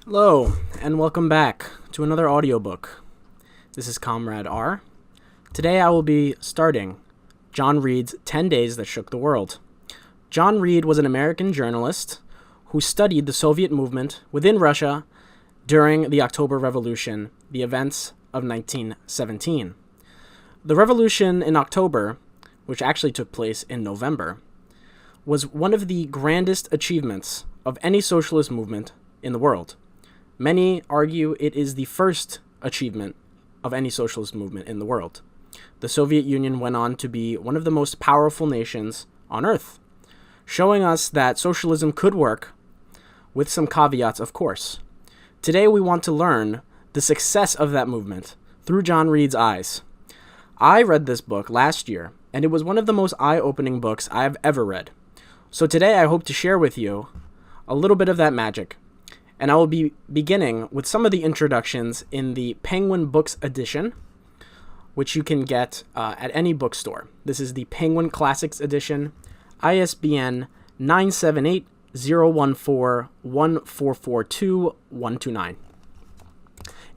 Hello, and welcome back to another audiobook. This is Comrade R. Today I will be starting John Reed's 10 Days That Shook the World. John Reed was an American journalist who studied the Soviet movement within Russia during the October Revolution, the events of 1917. The revolution in October, which actually took place in November, was one of the grandest achievements of any socialist movement in the world. Many argue it is the first achievement of any socialist movement in the world. The Soviet Union went on to be one of the most powerful nations on Earth, showing us that socialism could work, with some caveats, of course. Today we want to learn the success of that movement through John Reed's eyes. I read this book last year, and it was one of the most eye-opening books I have ever read. So today I hope to share with you a little bit of that magic. And I will be beginning with some of the introductions in the Penguin Books edition, which you can get at any bookstore. This is the Penguin Classics edition, ISBN 978-014-1442-129.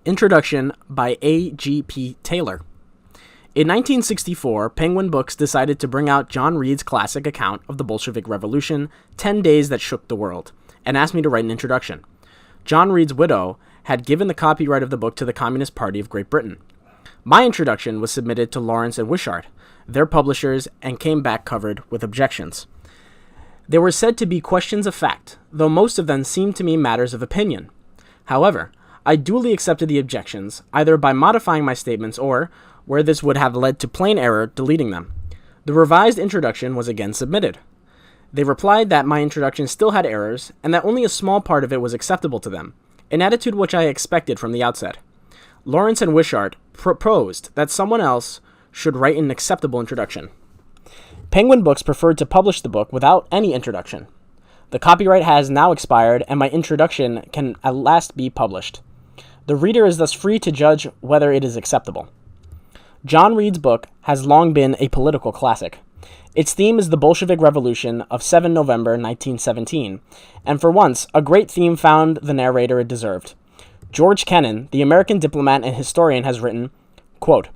Introduction by A.G.P. Taylor. In 1964, Penguin Books decided to bring out John Reed's classic account of the Bolshevik Revolution, 10 Days That Shook the World, and asked me to write an introduction. John Reed's widow had given the copyright of the book to the Communist Party of Great Britain. My introduction was submitted to Lawrence and Wishart, their publishers, and came back covered with objections. They were said to be questions of fact, though most of them seemed to me matters of opinion. However, I duly accepted the objections, either by modifying my statements or, where this would have led to plain error, deleting them. The revised introduction was again submitted. They replied that my introduction still had errors, and that only a small part of it was acceptable to them, an attitude which I expected from the outset. Lawrence and Wishart proposed that someone else should write an acceptable introduction. Penguin Books preferred to publish the book without any introduction. The copyright has now expired, and my introduction can at last be published. The reader is thus free to judge whether it is acceptable. John Reed's book has long been a political classic. Its theme is the Bolshevik Revolution of 7 November 1917, and for once, a great theme found the narrator it deserved. George Kennan, the American diplomat and historian, has written, quote,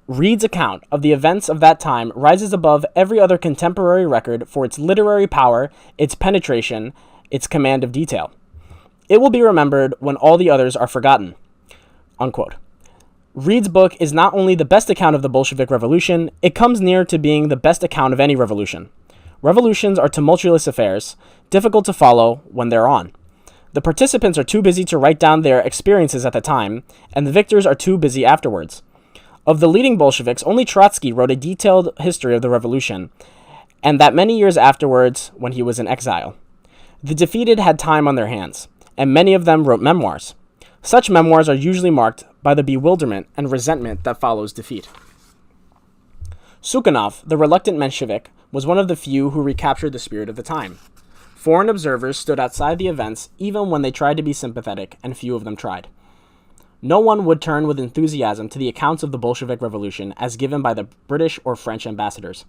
"Reed's account of the events of that time rises above every other contemporary record for its literary power, its penetration, its command of detail. It will be remembered when all the others are forgotten." Unquote. Reed's book is not only the best account of the Bolshevik Revolution, it comes near to being the best account of any revolution. Revolutions are tumultuous affairs, difficult to follow when they're on. The participants are too busy to write down their experiences at the time, and the victors are too busy afterwards. Of the leading Bolsheviks, only Trotsky wrote a detailed history of the revolution, and that many years afterwards when he was in exile. The defeated had time on their hands, and many of them wrote memoirs. Such memoirs are usually marked by the bewilderment and resentment that follows defeat. Sukhanov, the reluctant Menshevik, was one of the few who recaptured the spirit of the time. Foreign observers stood outside the events even when they tried to be sympathetic, and few of them tried. No one would turn with enthusiasm to the accounts of the Bolshevik Revolution as given by the British or French ambassadors.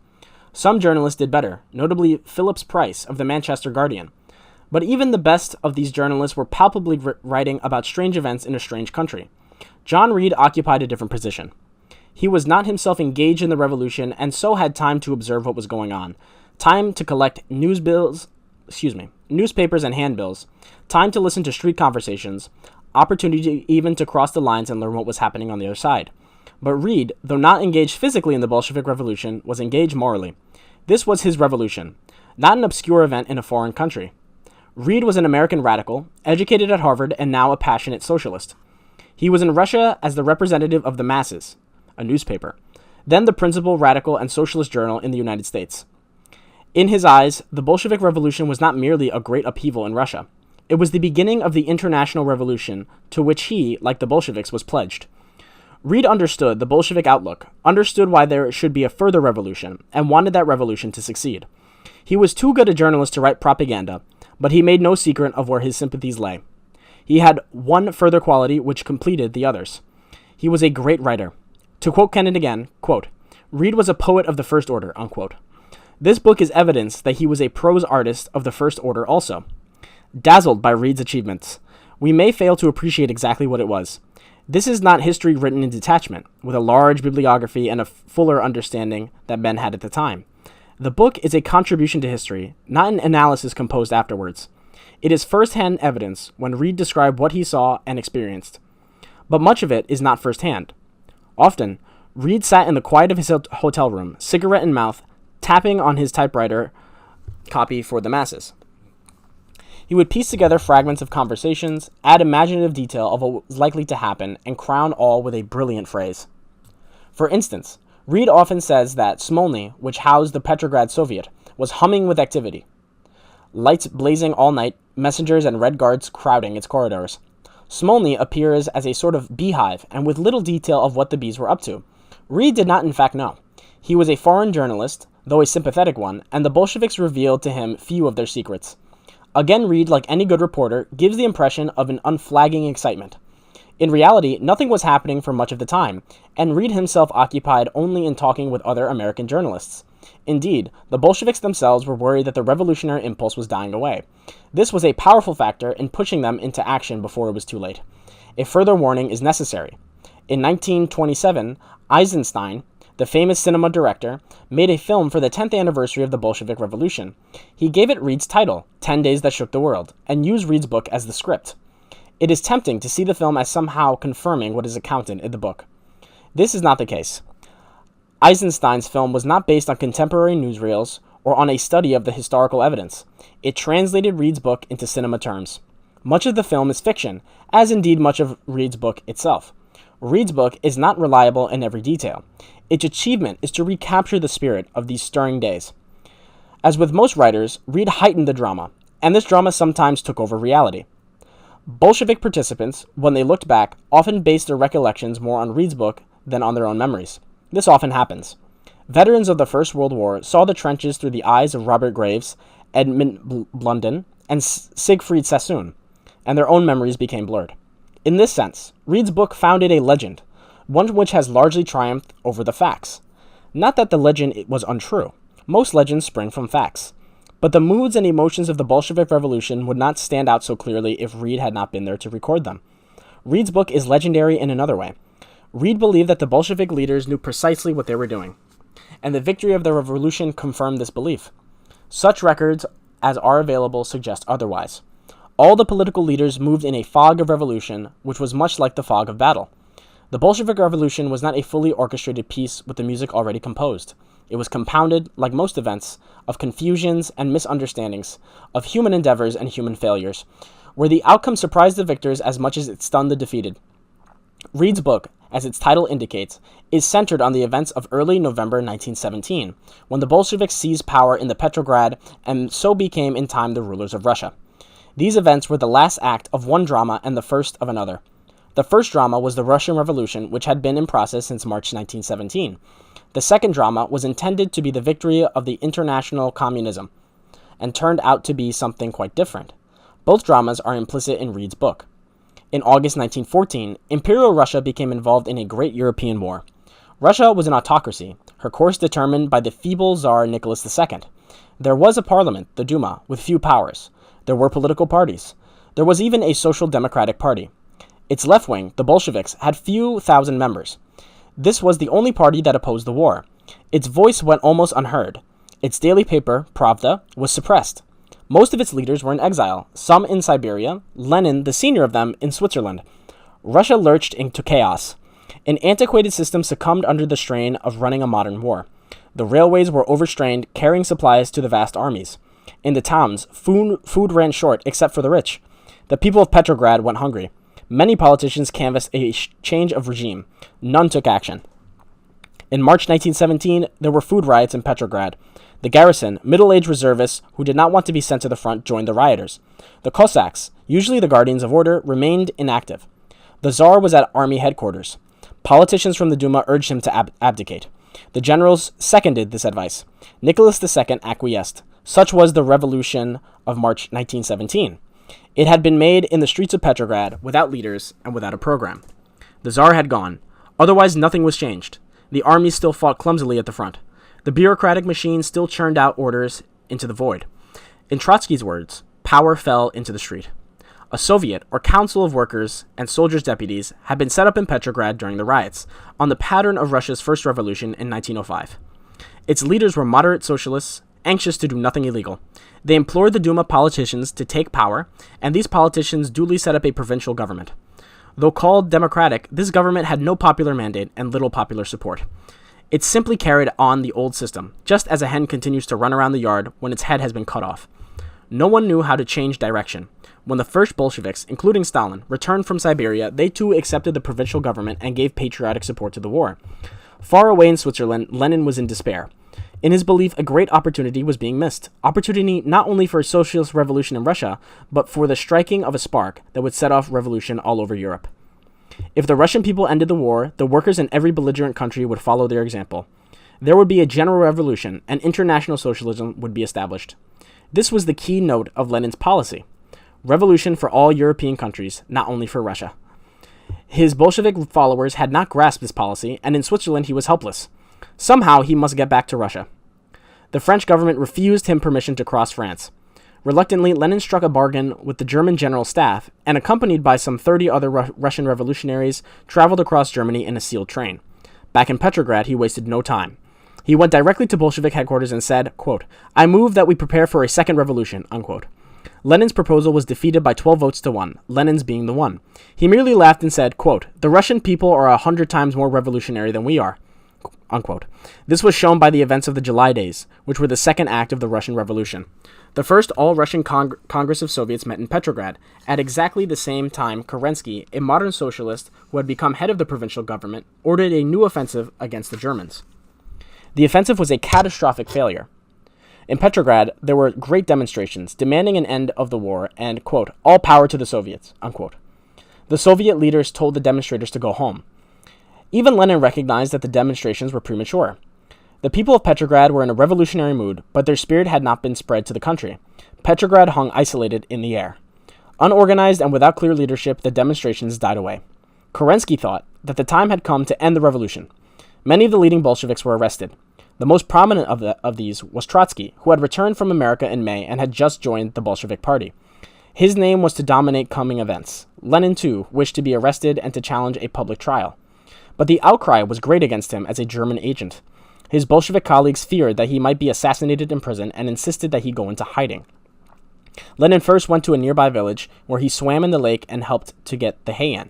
Some journalists did better, notably Phillips Price of the Manchester Guardian. But even the best of these journalists were palpably writing about strange events in a strange country. John Reed occupied a different position. He was not himself engaged in the revolution and so had time to observe what was going on, time to collect newspapers and handbills, time to listen to street conversations, opportunity even to cross the lines and learn what was happening on the other side. But Reed, though not engaged physically in the Bolshevik Revolution, was engaged morally. This was his revolution, not an obscure event in a foreign country. Reed was an American radical, educated at Harvard, and now a passionate socialist. He was in Russia as the representative of the masses, a newspaper, then the principal radical and socialist journal in the United States. In his eyes, the Bolshevik Revolution was not merely a great upheaval in Russia. It was the beginning of the international revolution to which he, like the Bolsheviks, was pledged. Reed understood the Bolshevik outlook, understood why there should be a further revolution, and wanted that revolution to succeed. He was too good a journalist to write propaganda, but he made no secret of where his sympathies lay. He had one further quality which completed the others. He was a great writer. To quote Kennan again, quote, "Reed was a poet of the first order," unquote. This book is evidence that he was a prose artist of the first order also. Dazzled by Reed's achievements, we may fail to appreciate exactly what it was. This is not history written in detachment, with a large bibliography and a fuller understanding that men had at the time. The book is a contribution to history, not an analysis composed afterwards. It is first-hand evidence when Reed described what he saw and experienced. But much of it is not first-hand. Often, Reed sat in the quiet of his hotel room, cigarette in mouth, tapping on his typewriter copy for the masses. He would piece together fragments of conversations, add imaginative detail of what was likely to happen, and crown all with a brilliant phrase. For instance, Reed often says that Smolny, which housed the Petrograd Soviet, was humming with activity. Lights blazing all night, messengers and Red Guards crowding its corridors. Smolny appears as a sort of beehive, and with little detail of what the bees were up to. Reed did not in fact know. He was a foreign journalist, though a sympathetic one, and the Bolsheviks revealed to him few of their secrets. Again, Reed, like any good reporter, gives the impression of an unflagging excitement. In reality, nothing was happening for much of the time, and Reed himself occupied only in talking with other American journalists. Indeed, the Bolsheviks themselves were worried that the revolutionary impulse was dying away. This was a powerful factor in pushing them into action before it was too late. A further warning is necessary. In 1927, Eisenstein, the famous cinema director, made a film for the 10th anniversary of the Bolshevik Revolution. He gave it Reed's title, 10 Days That Shook the World, and used Reed's book as the script. It is tempting to see the film as somehow confirming what is accounted in the book. This is not the case. Eisenstein's film was not based on contemporary newsreels or on a study of the historical evidence. It translated Reed's book into cinema terms. Much of the film is fiction, as indeed much of Reed's book itself. Reed's book is not reliable in every detail. Its achievement is to recapture the spirit of these stirring days. As with most writers, Reed heightened the drama, and this drama sometimes took over reality. Bolshevik participants, when they looked back, often based their recollections more on Reed's book than on their own memories. This often happens. Veterans of the First World War saw the trenches through the eyes of Robert Graves, Edmund Blunden, and Siegfried Sassoon, and their own memories became blurred. In this sense, Reed's book founded a legend, one which has largely triumphed over the facts. Not that the legend was untrue. Most legends spring from facts. But the moods and emotions of the Bolshevik Revolution would not stand out so clearly if Reed had not been there to record them. Reed's book is legendary in another way. Reed believed that the Bolshevik leaders knew precisely what they were doing, and the victory of the revolution confirmed this belief. Such records as are available suggest otherwise. All the political leaders moved in a fog of revolution, which was much like the fog of battle. The Bolshevik Revolution was not a fully orchestrated piece with the music already composed. It was compounded, like most events, of confusions and misunderstandings, of human endeavors and human failures, where the outcome surprised the victors as much as it stunned the defeated. Reed's book, as its title indicates, is centered on the events of early November 1917, when the Bolsheviks seized power in the Petrograd and so became in time the rulers of Russia. These events were the last act of one drama and the first of another. The first drama was the Russian Revolution, which had been in process since March 1917. The second drama was intended to be the victory of the international communism, and turned out to be something quite different. Both dramas are implicit in Reed's book. In August 1914, Imperial Russia became involved in a great European war. Russia was an autocracy, her course determined by the feeble Tsar Nicholas II. There was a parliament, the Duma, with few powers. There were political parties. There was even a social democratic party. Its left wing, the Bolsheviks, had few thousand members. This was the only party that opposed the war. Its voice went almost unheard. Its daily paper, Pravda, was suppressed. Most of its leaders were in exile, some in Siberia, Lenin, the senior of them, in Switzerland. Russia lurched into chaos. An antiquated system succumbed under the strain of running a modern war. The railways were overstrained, carrying supplies to the vast armies. In the towns, food ran short, except for the rich. The people of Petrograd went hungry. Many politicians canvassed a change of regime. None took action. In March 1917, there were food riots in Petrograd. The garrison, middle-aged reservists who did not want to be sent to the front, joined the rioters. The Cossacks, usually the guardians of order, remained inactive. The Tsar was at army headquarters. Politicians from the Duma urged him to abdicate. The generals seconded this advice. Nicholas II acquiesced. Such was the revolution of March 1917. It had been made in the streets of Petrograd, without leaders and without a program. The Tsar had gone. Otherwise, nothing was changed. The army still fought clumsily at the front. The bureaucratic machine still churned out orders into the void. In Trotsky's words, power fell into the street. A Soviet, or Council of Workers and Soldiers' Deputies, had been set up in Petrograd during the riots, on the pattern of Russia's first revolution in 1905. Its leaders were moderate socialists, anxious to do nothing illegal. They implored the Duma politicians to take power, and these politicians duly set up a provincial government. Though called democratic, this government had no popular mandate and little popular support. It simply carried on the old system, just as a hen continues to run around the yard when its head has been cut off. No one knew how to change direction. When the first Bolsheviks, including Stalin, returned from Siberia, they too accepted the provincial government and gave patriotic support to the war. Far away in Switzerland, Lenin was in despair. In his belief, a great opportunity was being missed. Opportunity not only for a socialist revolution in Russia, but for the striking of a spark that would set off revolution all over Europe. If the Russian people ended the war, the workers in every belligerent country would follow their example. There would be a general revolution, and international socialism would be established. This was the key note of Lenin's policy. Revolution for all European countries, not only for Russia. His Bolshevik followers had not grasped this policy, and in Switzerland he was helpless. Somehow he must get back to Russia. The French government refused him permission to cross France. Reluctantly, Lenin struck a bargain with the German general staff, and accompanied by some 30 other Russian revolutionaries, traveled across Germany in a sealed train. Back in Petrograd, he wasted no time. He went directly to Bolshevik headquarters and said, quote, "I move that we prepare for a second revolution," unquote. Lenin's proposal was defeated by 12 votes to 1, Lenin's being the one. He merely laughed and said, quote, "The Russian people are 100 times more revolutionary than we are," unquote. This was shown by the events of the July days, which were the second act of the Russian Revolution. The first all-Russian Congress of Soviets met in Petrograd. At exactly the same time, Kerensky, a modern socialist who had become head of the provincial government, ordered a new offensive against the Germans. The offensive was a catastrophic failure. In Petrograd, there were great demonstrations demanding an end of the war and, quote, "all power to the Soviets," unquote. The Soviet leaders told the demonstrators to go home. Even Lenin recognized that the demonstrations were premature. The people of Petrograd were in a revolutionary mood, but their spirit had not been spread to the country. Petrograd hung isolated in the air. Unorganized and without clear leadership, the demonstrations died away. Kerensky thought that the time had come to end the revolution. Many of the leading Bolsheviks were arrested. The most prominent of these was Trotsky, who had returned from America in May and had just joined the Bolshevik Party. His name was to dominate coming events. Lenin, too, wished to be arrested and to challenge a public trial. But the outcry was great against him as a German agent. His Bolshevik colleagues feared that he might be assassinated in prison and insisted that he go into hiding. Lenin first went to a nearby village where he swam in the lake and helped to get the hay in.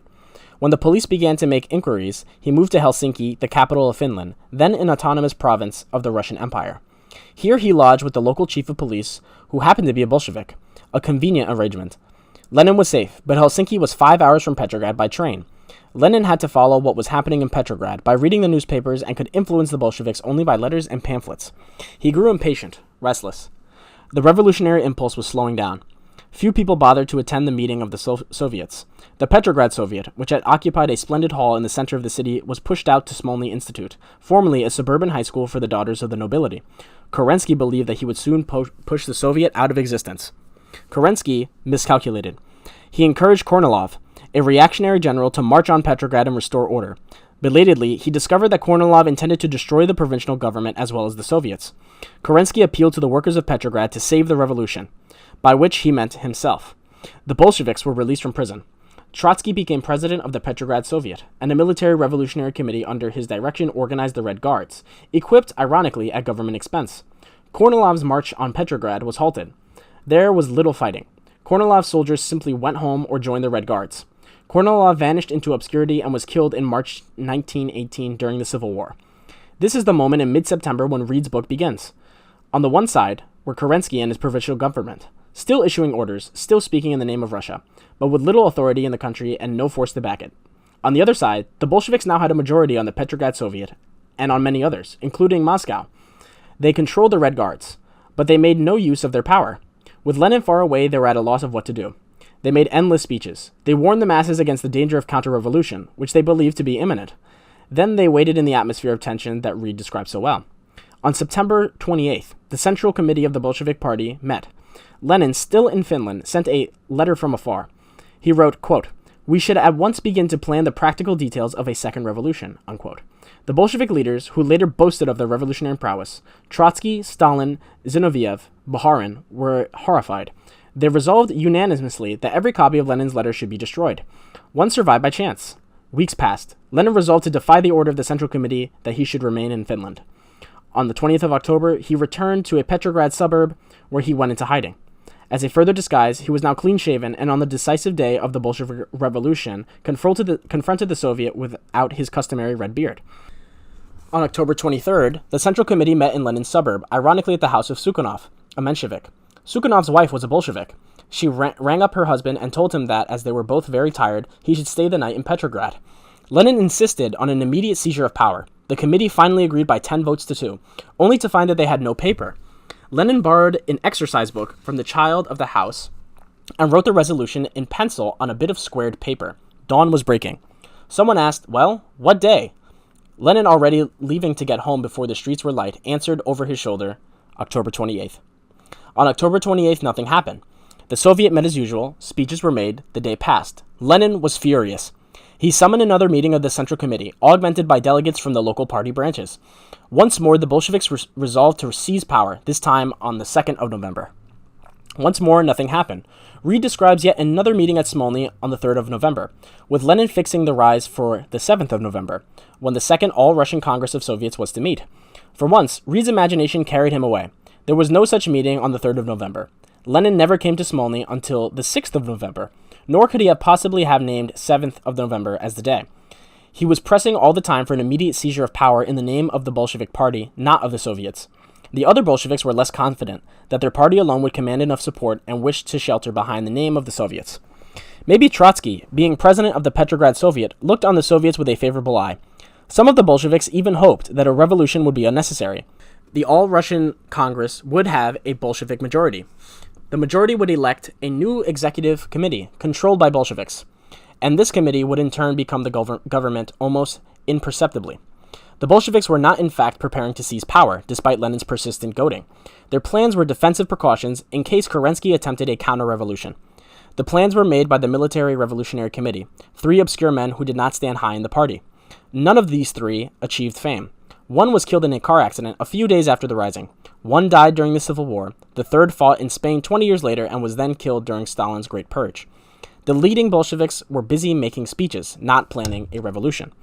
When the police began to make inquiries, he moved to Helsinki, the capital of Finland, then an autonomous province of the Russian Empire. Here he lodged with the local chief of police, who happened to be a Bolshevik, a convenient arrangement. Lenin was safe, but Helsinki was 5 hours from Petrograd by train. Lenin had to follow what was happening in Petrograd by reading the newspapers and could influence the Bolsheviks only by letters and pamphlets. He grew impatient, restless. The revolutionary impulse was slowing down. Few people bothered to attend the meeting of the Soviets. The Petrograd Soviet, which had occupied a splendid hall in the center of the city, was pushed out to Smolny Institute, formerly a suburban high school for the daughters of the nobility. Kerensky believed that he would soon push the Soviet out of existence. Kerensky miscalculated. He encouraged Kornilov, a reactionary general, to march on Petrograd and restore order. Belatedly, he discovered that Kornilov intended to destroy the provincial government as well as the Soviets. Kerensky appealed to the workers of Petrograd to save the revolution, by which he meant himself. The Bolsheviks were released from prison. Trotsky became president of the Petrograd Soviet, and a military revolutionary committee under his direction organized the Red Guards, equipped, ironically, at government expense. Kornilov's march on Petrograd was halted. There was little fighting. Kornilov's soldiers simply went home or joined the Red Guards. Kornilov vanished into obscurity and was killed in March 1918 during the Civil War. This is the moment in mid-September when Reed's book begins. On the one side were Kerensky and his provincial government, still issuing orders, still speaking in the name of Russia, but with little authority in the country and no force to back it. On the other side, the Bolsheviks now had a majority on the Petrograd Soviet and on many others, including Moscow. They controlled the Red Guards, but they made no use of their power. With Lenin far away, they were at a loss of what to do. They made endless speeches. They warned the masses against the danger of counter-revolution, which they believed to be imminent. Then they waited in the atmosphere of tension that Reed described so well. On September 28th, the Central Committee of the Bolshevik Party met. Lenin, still in Finland, sent a letter from afar. He wrote, quote, "We should at once begin to plan the practical details of a second revolution," unquote. The Bolshevik leaders, who later boasted of their revolutionary prowess, Trotsky, Stalin, Zinoviev, Bukharin, were horrified. They resolved unanimously that every copy of Lenin's letter should be destroyed. One survived by chance. Weeks passed. Lenin resolved to defy the order of the Central Committee that he should remain in Finland. On the 20th of October, he returned to a Petrograd suburb where he went into hiding. As a further disguise, he was now clean-shaven and on the decisive day of the Bolshevik Revolution confronted the Soviet without his customary red beard. On October 23rd, the Central Committee met in Lenin's suburb, ironically at the house of Sukhanov, a Menshevik. Sukhanov's wife was a Bolshevik. She rang up her husband and told him that, as they were both very tired, he should stay the night in Petrograd. Lenin insisted on an immediate seizure of power. The committee finally agreed by 10 votes to 2, only to find that they had no paper. Lenin borrowed an exercise book from the child of the house and wrote the resolution in pencil on a bit of squared paper. Dawn was breaking. Someone asked, "Well, what day?" Lenin, already leaving to get home before the streets were light, answered over his shoulder, October 28th. On October 28th, nothing happened. The Soviet met as usual, speeches were made, the day passed. Lenin was furious. He summoned another meeting of the Central Committee, augmented by delegates from the local party branches. Once more, the Bolsheviks resolved to seize power, this time on the 2nd of November. Once more, nothing happened. Reed describes yet another meeting at Smolny on the 3rd of November, with Lenin fixing the rise for the 7th of November, when the Second All-Russian Congress of Soviets was to meet. For once, Reed's imagination carried him away. There was no such meeting on the 3rd of November. Lenin never came to Smolny until the 6th of November, nor could he have possibly have named 7th of November as the day. He was pressing all the time for an immediate seizure of power in the name of the Bolshevik Party, not of the Soviets. The other Bolsheviks were less confident that their party alone would command enough support and wished to shelter behind the name of the Soviets. Maybe Trotsky, being president of the Petrograd Soviet, looked on the Soviets with a favorable eye. Some of the Bolsheviks even hoped that a revolution would be unnecessary. The All-Russian Congress would have a Bolshevik majority. The majority would elect a new executive committee controlled by Bolsheviks, and this committee would in turn become the government almost imperceptibly. The Bolsheviks were not in fact preparing to seize power, despite Lenin's persistent goading. Their plans were defensive precautions in case Kerensky attempted a counter-revolution. The plans were made by the Military Revolutionary Committee, 3 obscure men who did not stand high in the party. None of these 3 achieved fame. One was killed in a car accident a few days after the rising. One died during the Civil War. The third fought in Spain 20 years later and was then killed during Stalin's Great Purge. The leading Bolsheviks were busy making speeches, not planning a revolution.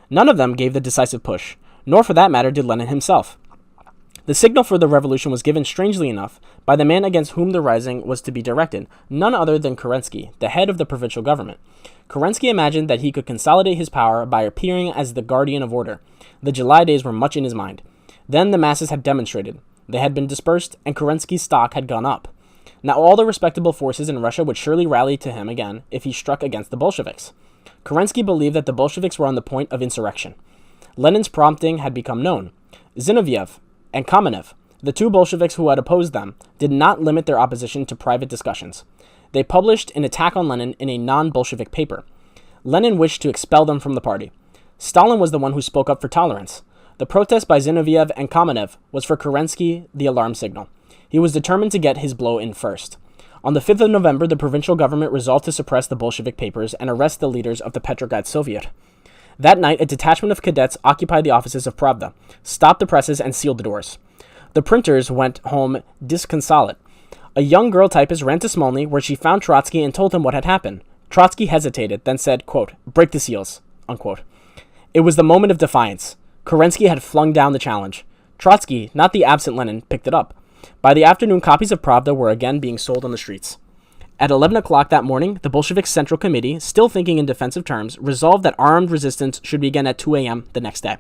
None of them gave the decisive push, nor for that matter did Lenin himself. The signal for the revolution was given, strangely enough, by the man against whom the rising was to be directed, none other than Kerensky, the head of the provincial government. Kerensky imagined that he could consolidate his power by appearing as the guardian of order. The July days were much in his mind. Then the masses had demonstrated. They had been dispersed, and Kerensky's stock had gone up. Now all the respectable forces in Russia would surely rally to him again if he struck against the Bolsheviks. Kerensky believed that the Bolsheviks were on the point of insurrection. Lenin's prompting had become known. Zinoviev and Kamenev, the 2 Bolsheviks who had opposed them, did not limit their opposition to private discussions. They published an attack on Lenin in a non-Bolshevik paper. Lenin wished to expel them from the party. Stalin was the one who spoke up for tolerance. The protest by Zinoviev and Kamenev was for Kerensky the alarm signal. He was determined to get his blow in first. On the 5th of November, the provincial government resolved to suppress the Bolshevik papers and arrest the leaders of the Petrograd Soviet. That night, a detachment of cadets occupied the offices of Pravda, stopped the presses, and sealed the doors. The printers went home disconsolate. A young girl typist ran to Smolny, where she found Trotsky and told him what had happened. Trotsky hesitated, then said, quote, "Break the seals," unquote. It was the moment of defiance. Kerensky had flung down the challenge. Trotsky, not the absent Lenin, picked it up. By the afternoon, copies of Pravda were again being sold on the streets. At 11 o'clock that morning, the Bolshevik Central Committee, still thinking in defensive terms, resolved that armed resistance should begin at 2 a.m. the next day.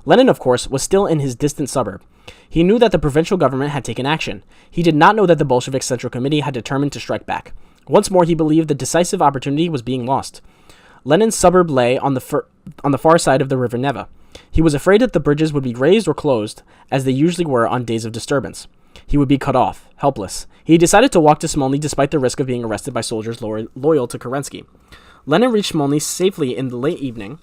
Lenin, of course, was still in his distant suburb. He knew that the provincial government had taken action. He did not know that the Bolshevik Central Committee had determined to strike back. Once more, he believed the decisive opportunity was being lost. Lenin's suburb lay on the far side of the river Neva. He was afraid that the bridges would be raised or closed, as they usually were on days of disturbance. He would be cut off, helpless. He decided to walk to Smolny despite the risk of being arrested by soldiers loyal to Kerensky. Lenin reached Smolny safely in the late evening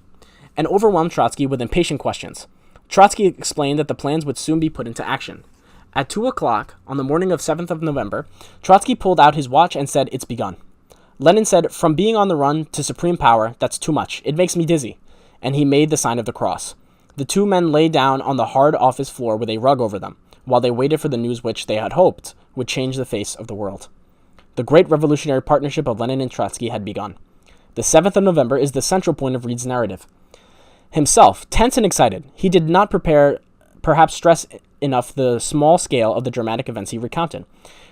and overwhelmed Trotsky with impatient questions. Trotsky explained that the plans would soon be put into action. At 2 o'clock, on the morning of 7th of November, Trotsky pulled out his watch and said, "It's begun." Lenin said, "From being on the run to supreme power, that's too much. It makes me dizzy." And he made the sign of the cross. The 2 men lay down on the hard office floor with a rug over them, while they waited for the news which they had hoped would change the face of the world. The great revolutionary partnership of Lenin and Trotsky had begun. The 7th of November is the central point of Reed's narrative. Himself, tense and excited, he did not perhaps stress enough the small scale of the dramatic events he recounted.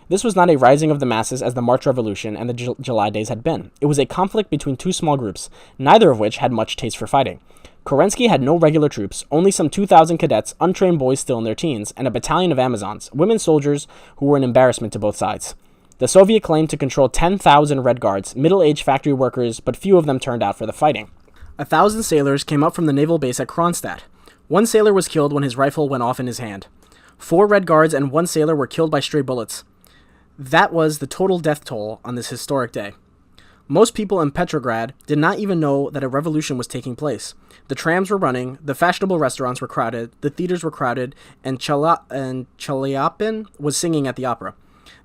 This was not a rising of the masses as the March Revolution and the July days had been. It was a conflict between two small groups, neither of which had much taste for fighting. Kerensky had no regular troops, only some 2,000 cadets, untrained boys still in their teens, and a battalion of Amazons, women soldiers who were an embarrassment to both sides. The Soviet claimed to control 10,000 Red Guards, middle-aged factory workers, but few of them turned out for the fighting. 1,000 sailors came up from the naval base at Kronstadt. One sailor was killed when his rifle went off in his hand. 4 Red Guards and 1 sailor were killed by stray bullets. That was the total death toll on this historic day. Most people in Petrograd did not even know that a revolution was taking place. The trams were running, the fashionable restaurants were crowded, the theaters were crowded, and Chelyabin was singing at the opera.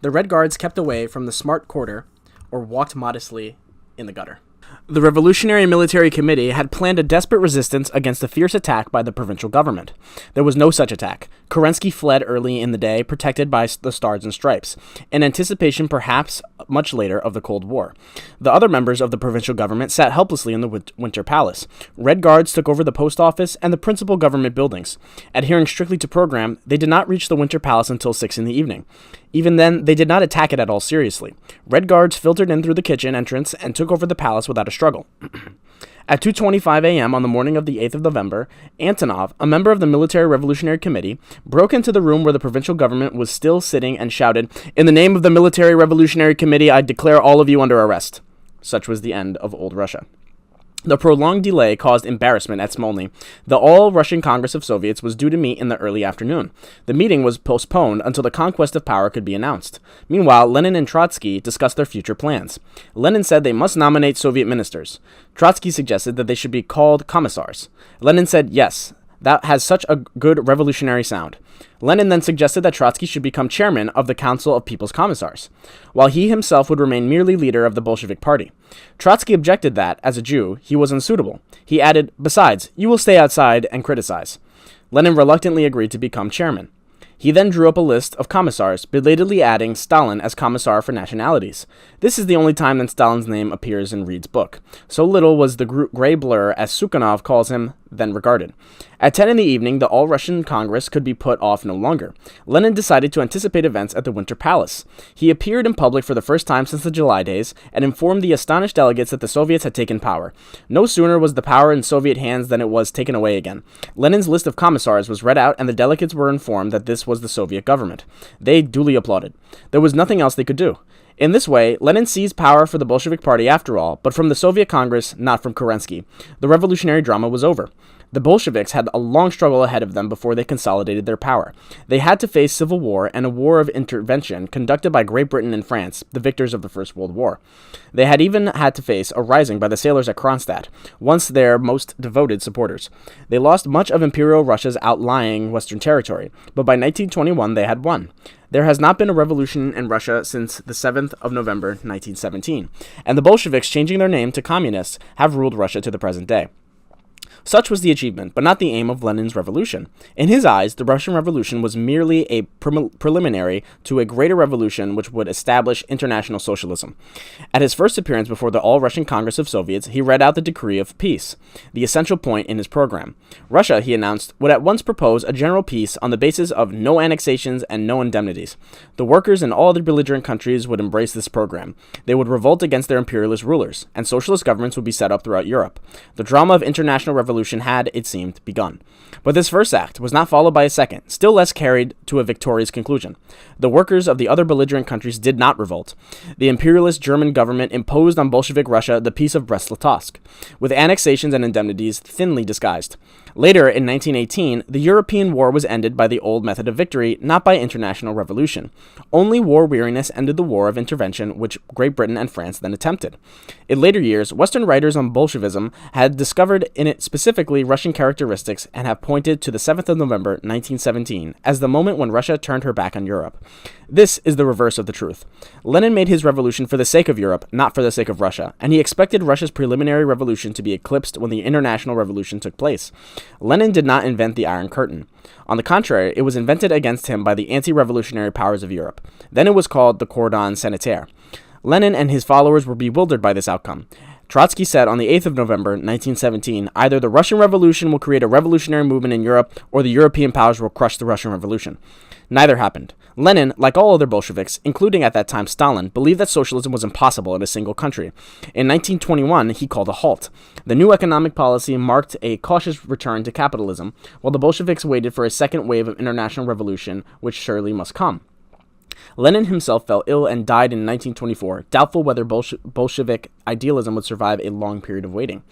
The Red Guards kept away from the smart quarter or walked modestly in the gutter. The Revolutionary Military Committee had planned a desperate resistance against a fierce attack by the provincial government. There was no such attack. Kerensky fled early in the day, protected by the Stars and Stripes, in anticipation perhaps much later of the Cold War. The other members of the provincial government sat helplessly in the Winter Palace. Red Guards took over the post office and the principal government buildings. Adhering strictly to program, they did not reach the Winter Palace until 6 in the evening. Even then, they did not attack it at all seriously. Red Guards filtered in through the kitchen entrance and took over the palace without a struggle. At 2:25 a.m. on the morning of the 8th of November, Antonov, a member of the Military Revolutionary Committee, broke into the room where the provincial government was still sitting and shouted, "In the name of the Military Revolutionary Committee, I declare all of you under arrest." Such was the end of Old Russia. The prolonged delay caused embarrassment at Smolny. The All-Russian Congress of Soviets was due to meet in the early afternoon. The meeting was postponed until the conquest of power could be announced. Meanwhile, Lenin and Trotsky discussed their future plans. Lenin said they must nominate Soviet ministers. Trotsky suggested that they should be called commissars. Lenin said, yes, that has such a good revolutionary sound. Lenin then suggested that Trotsky should become chairman of the Council of People's Commissars, while he himself would remain merely leader of the Bolshevik Party. Trotsky objected that, as a Jew, he was unsuitable. He added, "Besides, you will stay outside and criticize." Lenin reluctantly agreed to become chairman. He then drew up a list of commissars, belatedly adding Stalin as commissar for nationalities. This is the only time that Stalin's name appears in Reed's book. So little was the gray blur, as Sukhanov calls him, then regarded. At 10 in the evening, the All-Russian Congress could be put off no longer. Lenin decided to anticipate events at the Winter Palace. He appeared in public for the first time since the July days and informed the astonished delegates that the Soviets had taken power. No sooner was the power in Soviet hands than it was taken away again. Lenin's list of commissars was read out and the delegates were informed that this was the Soviet government. They duly applauded. There was nothing else they could do. In this way, Lenin seized power for the Bolshevik Party after all, but from the Soviet Congress, not from Kerensky. The revolutionary drama was over. The Bolsheviks had a long struggle ahead of them before they consolidated their power. They had to face civil war and a war of intervention conducted by Great Britain and France, the victors of the First World War. They had even had to face a rising by the sailors at Kronstadt, once their most devoted supporters. They lost much of Imperial Russia's outlying western territory, but by 1921 they had won. There has not been a revolution in Russia since the 7th of November 1917, and the Bolsheviks, changing their name to Communists, have ruled Russia to the present day. Such was the achievement, but not the aim of Lenin's revolution. In his eyes, the Russian Revolution was merely a preliminary to a greater revolution which would establish international socialism. At his first appearance before the All-Russian Congress of Soviets, he read out the decree of peace, the essential point in his program. Russia, he announced, would at once propose a general peace on the basis of no annexations and no indemnities. The workers in all the belligerent countries would embrace this program. They would revolt against their imperialist rulers, and socialist governments would be set up throughout Europe. The drama of international revolution had, it seemed, begun. But this first act was not followed by a second, still less carried to a victorious conclusion. The workers of the other belligerent countries did not revolt. The imperialist German government imposed on Bolshevik Russia the Peace of Brest-Litovsk, with annexations and indemnities thinly disguised. Later, in 1918, the European war was ended by the old method of victory, not by international revolution. Only war weariness ended the war of intervention which Great Britain and France then attempted. In later years, Western writers on Bolshevism had discovered in it specifically Russian characteristics and have pointed to the 7th of November 1917 as the moment when Russia turned her back on Europe. This is the reverse of the truth. Lenin made his revolution for the sake of Europe, not for the sake of Russia, and he expected Russia's preliminary revolution to be eclipsed when the international revolution took place. Lenin did not invent the Iron Curtain. On the contrary, it was invented against him by the anti-revolutionary powers of Europe. Then it was called the cordon sanitaire. Lenin and his followers were bewildered by this outcome. Trotsky said on the 8th of November, 1917, either the Russian Revolution will create a revolutionary movement in Europe, or the European powers will crush the Russian Revolution. Neither happened. Lenin, like all other Bolsheviks, including at that time Stalin, believed that socialism was impossible in a single country. In 1921, he called a halt. The new economic policy marked a cautious return to capitalism, while the Bolsheviks waited for a second wave of international revolution, which surely must come. Lenin himself fell ill and died in 1924, doubtful whether Bolshevik idealism would survive a long period of waiting.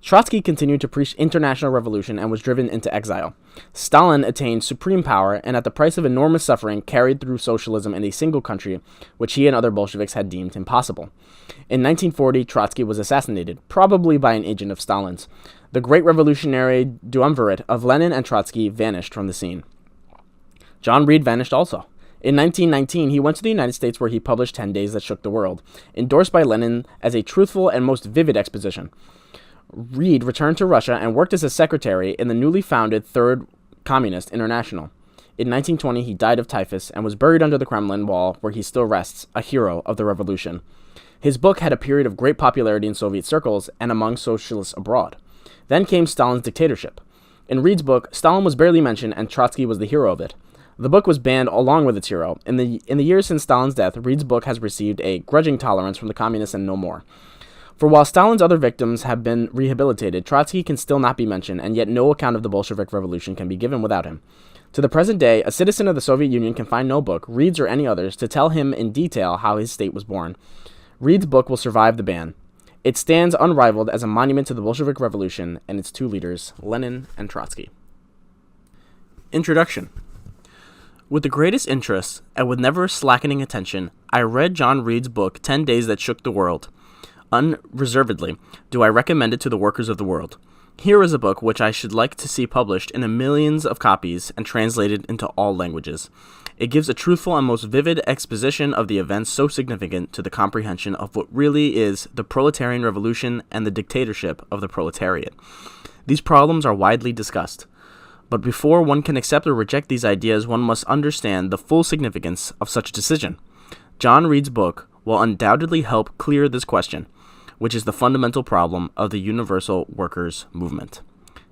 Trotsky continued to preach international revolution and was driven into exile. Stalin attained supreme power and, at the price of enormous suffering, carried through socialism in a single country, which he and other Bolsheviks had deemed impossible. In 1940, Trotsky was assassinated, probably by an agent of Stalin's. The great revolutionary duumvirate of Lenin and Trotsky vanished from the scene. John Reed vanished also. In 1919, he went to the United States, where he published 10 Days That Shook the World, endorsed by Lenin as a truthful and most vivid exposition. Reed returned to Russia and worked as a secretary in the newly founded Third Communist International. In 1920, he died of typhus and was buried under the Kremlin wall, where he still rests, a hero of the revolution. His book had a period of great popularity in Soviet circles and among socialists abroad. Then came Stalin's dictatorship. In Reed's book, Stalin was barely mentioned, and Trotsky was the hero of it. The book was banned along with its hero. In the years since Stalin's death, Reed's book has received a grudging tolerance from the communists and no more. For while Stalin's other victims have been rehabilitated, Trotsky can still not be mentioned, and yet no account of the Bolshevik Revolution can be given without him. To the present day, a citizen of the Soviet Union can find no book, Reed's or any others, to tell him in detail how his state was born. Reed's book will survive the ban. It stands unrivaled as a monument to the Bolshevik Revolution and its two leaders, Lenin and Trotsky. Introduction. With the greatest interest, and with never slackening attention, I read John Reed's book, 10 Days That Shook the World. Unreservedly do I recommend it to the workers of the world. Here is a book which I should like to see published in millions of copies and translated into all languages. It gives a truthful and most vivid exposition of the events so significant to the comprehension of what really is the proletarian revolution and the dictatorship of the proletariat. These problems are widely discussed. But before one can accept or reject these ideas, one must understand the full significance of such a decision. John Reed's book will undoubtedly help clear this question, which is the fundamental problem of the universal workers' movement.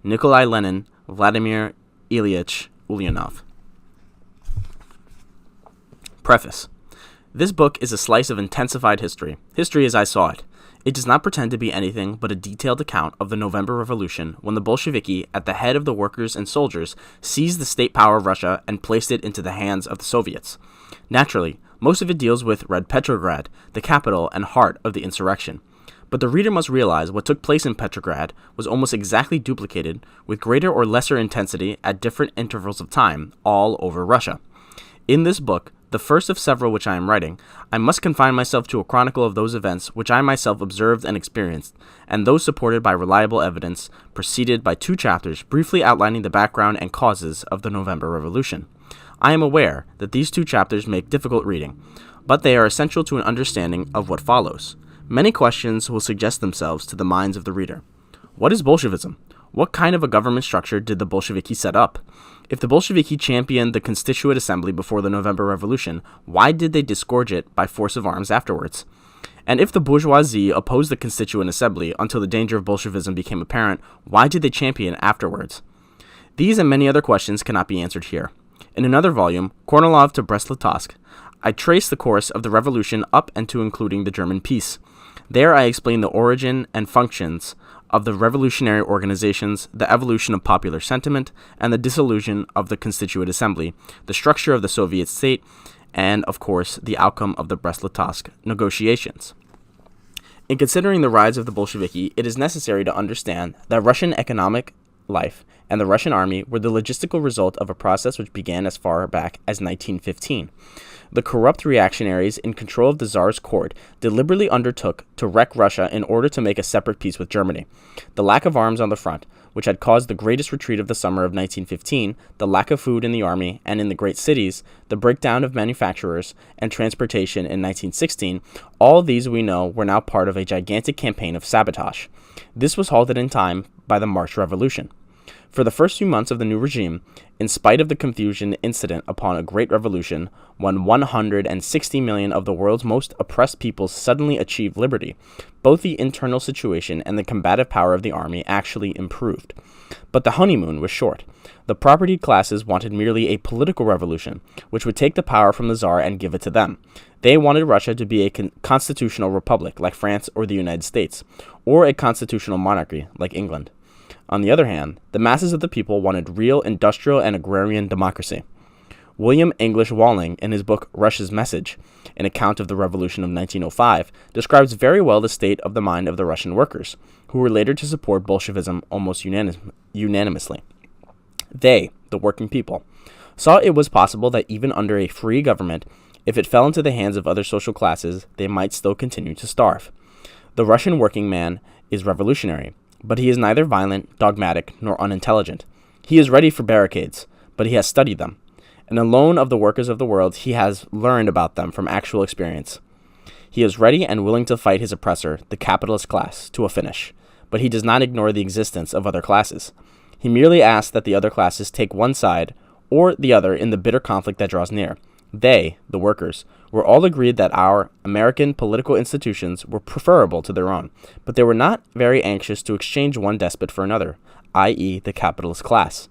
Nikolai Lenin, Vladimir Ilyich Ulyanov. Preface. This book is a slice of intensified history as I saw it. It does not pretend to be anything but a detailed account of the November Revolution, when the Bolsheviki, at the head of the workers and soldiers, seized the state power of Russia and placed it into the hands of the Soviets. Naturally, most of it deals with Red Petrograd, the capital and heart of the insurrection. But the reader must realize what took place in Petrograd was almost exactly duplicated, with greater or lesser intensity at different intervals of time, all over Russia. In this book, the first of several which I am writing, I must confine myself to a chronicle of those events which I myself observed and experienced, and those supported by reliable evidence, preceded by 2 chapters briefly outlining the background and causes of the November Revolution. I am aware that these 2 chapters make difficult reading, but they are essential to an understanding of what follows. Many questions will suggest themselves to the minds of the reader. What is Bolshevism? What kind of a government structure did the Bolsheviki set up? If the Bolsheviki championed the Constituent Assembly before the November Revolution, why did they disgorge it by force of arms afterwards? And if the bourgeoisie opposed the Constituent Assembly until the danger of Bolshevism became apparent, why did they champion it afterwards? These and many other questions cannot be answered here. In another volume, Chronology to Brest-Litovsk, I trace the course of the revolution up and to including the German peace. There I explain the origin and functions of the revolutionary organizations, the evolution of popular sentiment, and the dissolution of the Constituent Assembly, the structure of the Soviet state, and, of course, the outcome of the Brest-Litovsk negotiations. In considering the rise of the Bolsheviki, it is necessary to understand that Russian economic life and the Russian army were the logistical result of a process which began as far back as 1915. The corrupt reactionaries in control of the Tsar's court deliberately undertook to wreck Russia in order to make a separate peace with Germany. The lack of arms on the front, which had caused the greatest retreat of the summer of 1915, the lack of food in the army and in the great cities, the breakdown of manufacturers and transportation in 1916, all these we know were now part of a gigantic campaign of sabotage. This was halted in time by the March Revolution. For the first few months of the new regime, in spite of the confusion incident upon a great revolution, when 160 million of the world's most oppressed peoples suddenly achieved liberty, both the internal situation and the combative power of the army actually improved. But the honeymoon was short. The propertied classes wanted merely a political revolution, which would take the power from the Tsar and give it to them. They wanted Russia to be a constitutional republic like France or the United States, or a constitutional monarchy like England. On the other hand, the masses of the people wanted real industrial and agrarian democracy. William English Walling, in his book Russia's Message, an account of the revolution of 1905, describes very well the state of the mind of the Russian workers, who were later to support Bolshevism almost unanimously. They, the working people, saw it was possible that even under a free government, if it fell into the hands of other social classes, they might still continue to starve. The Russian working man is revolutionary, but he is neither violent, dogmatic, nor unintelligent. He is ready for barricades, but he has studied them. And alone of the workers of the world, he has learned about them from actual experience. He is ready and willing to fight his oppressor, the capitalist class, to a finish, but he does not ignore the existence of other classes. He merely asks that the other classes take one side or the other in the bitter conflict that draws near. They, the workers, were all agreed that our American political institutions were preferable to their own, but they were not very anxious to exchange one despot for another, i.e. the capitalist class.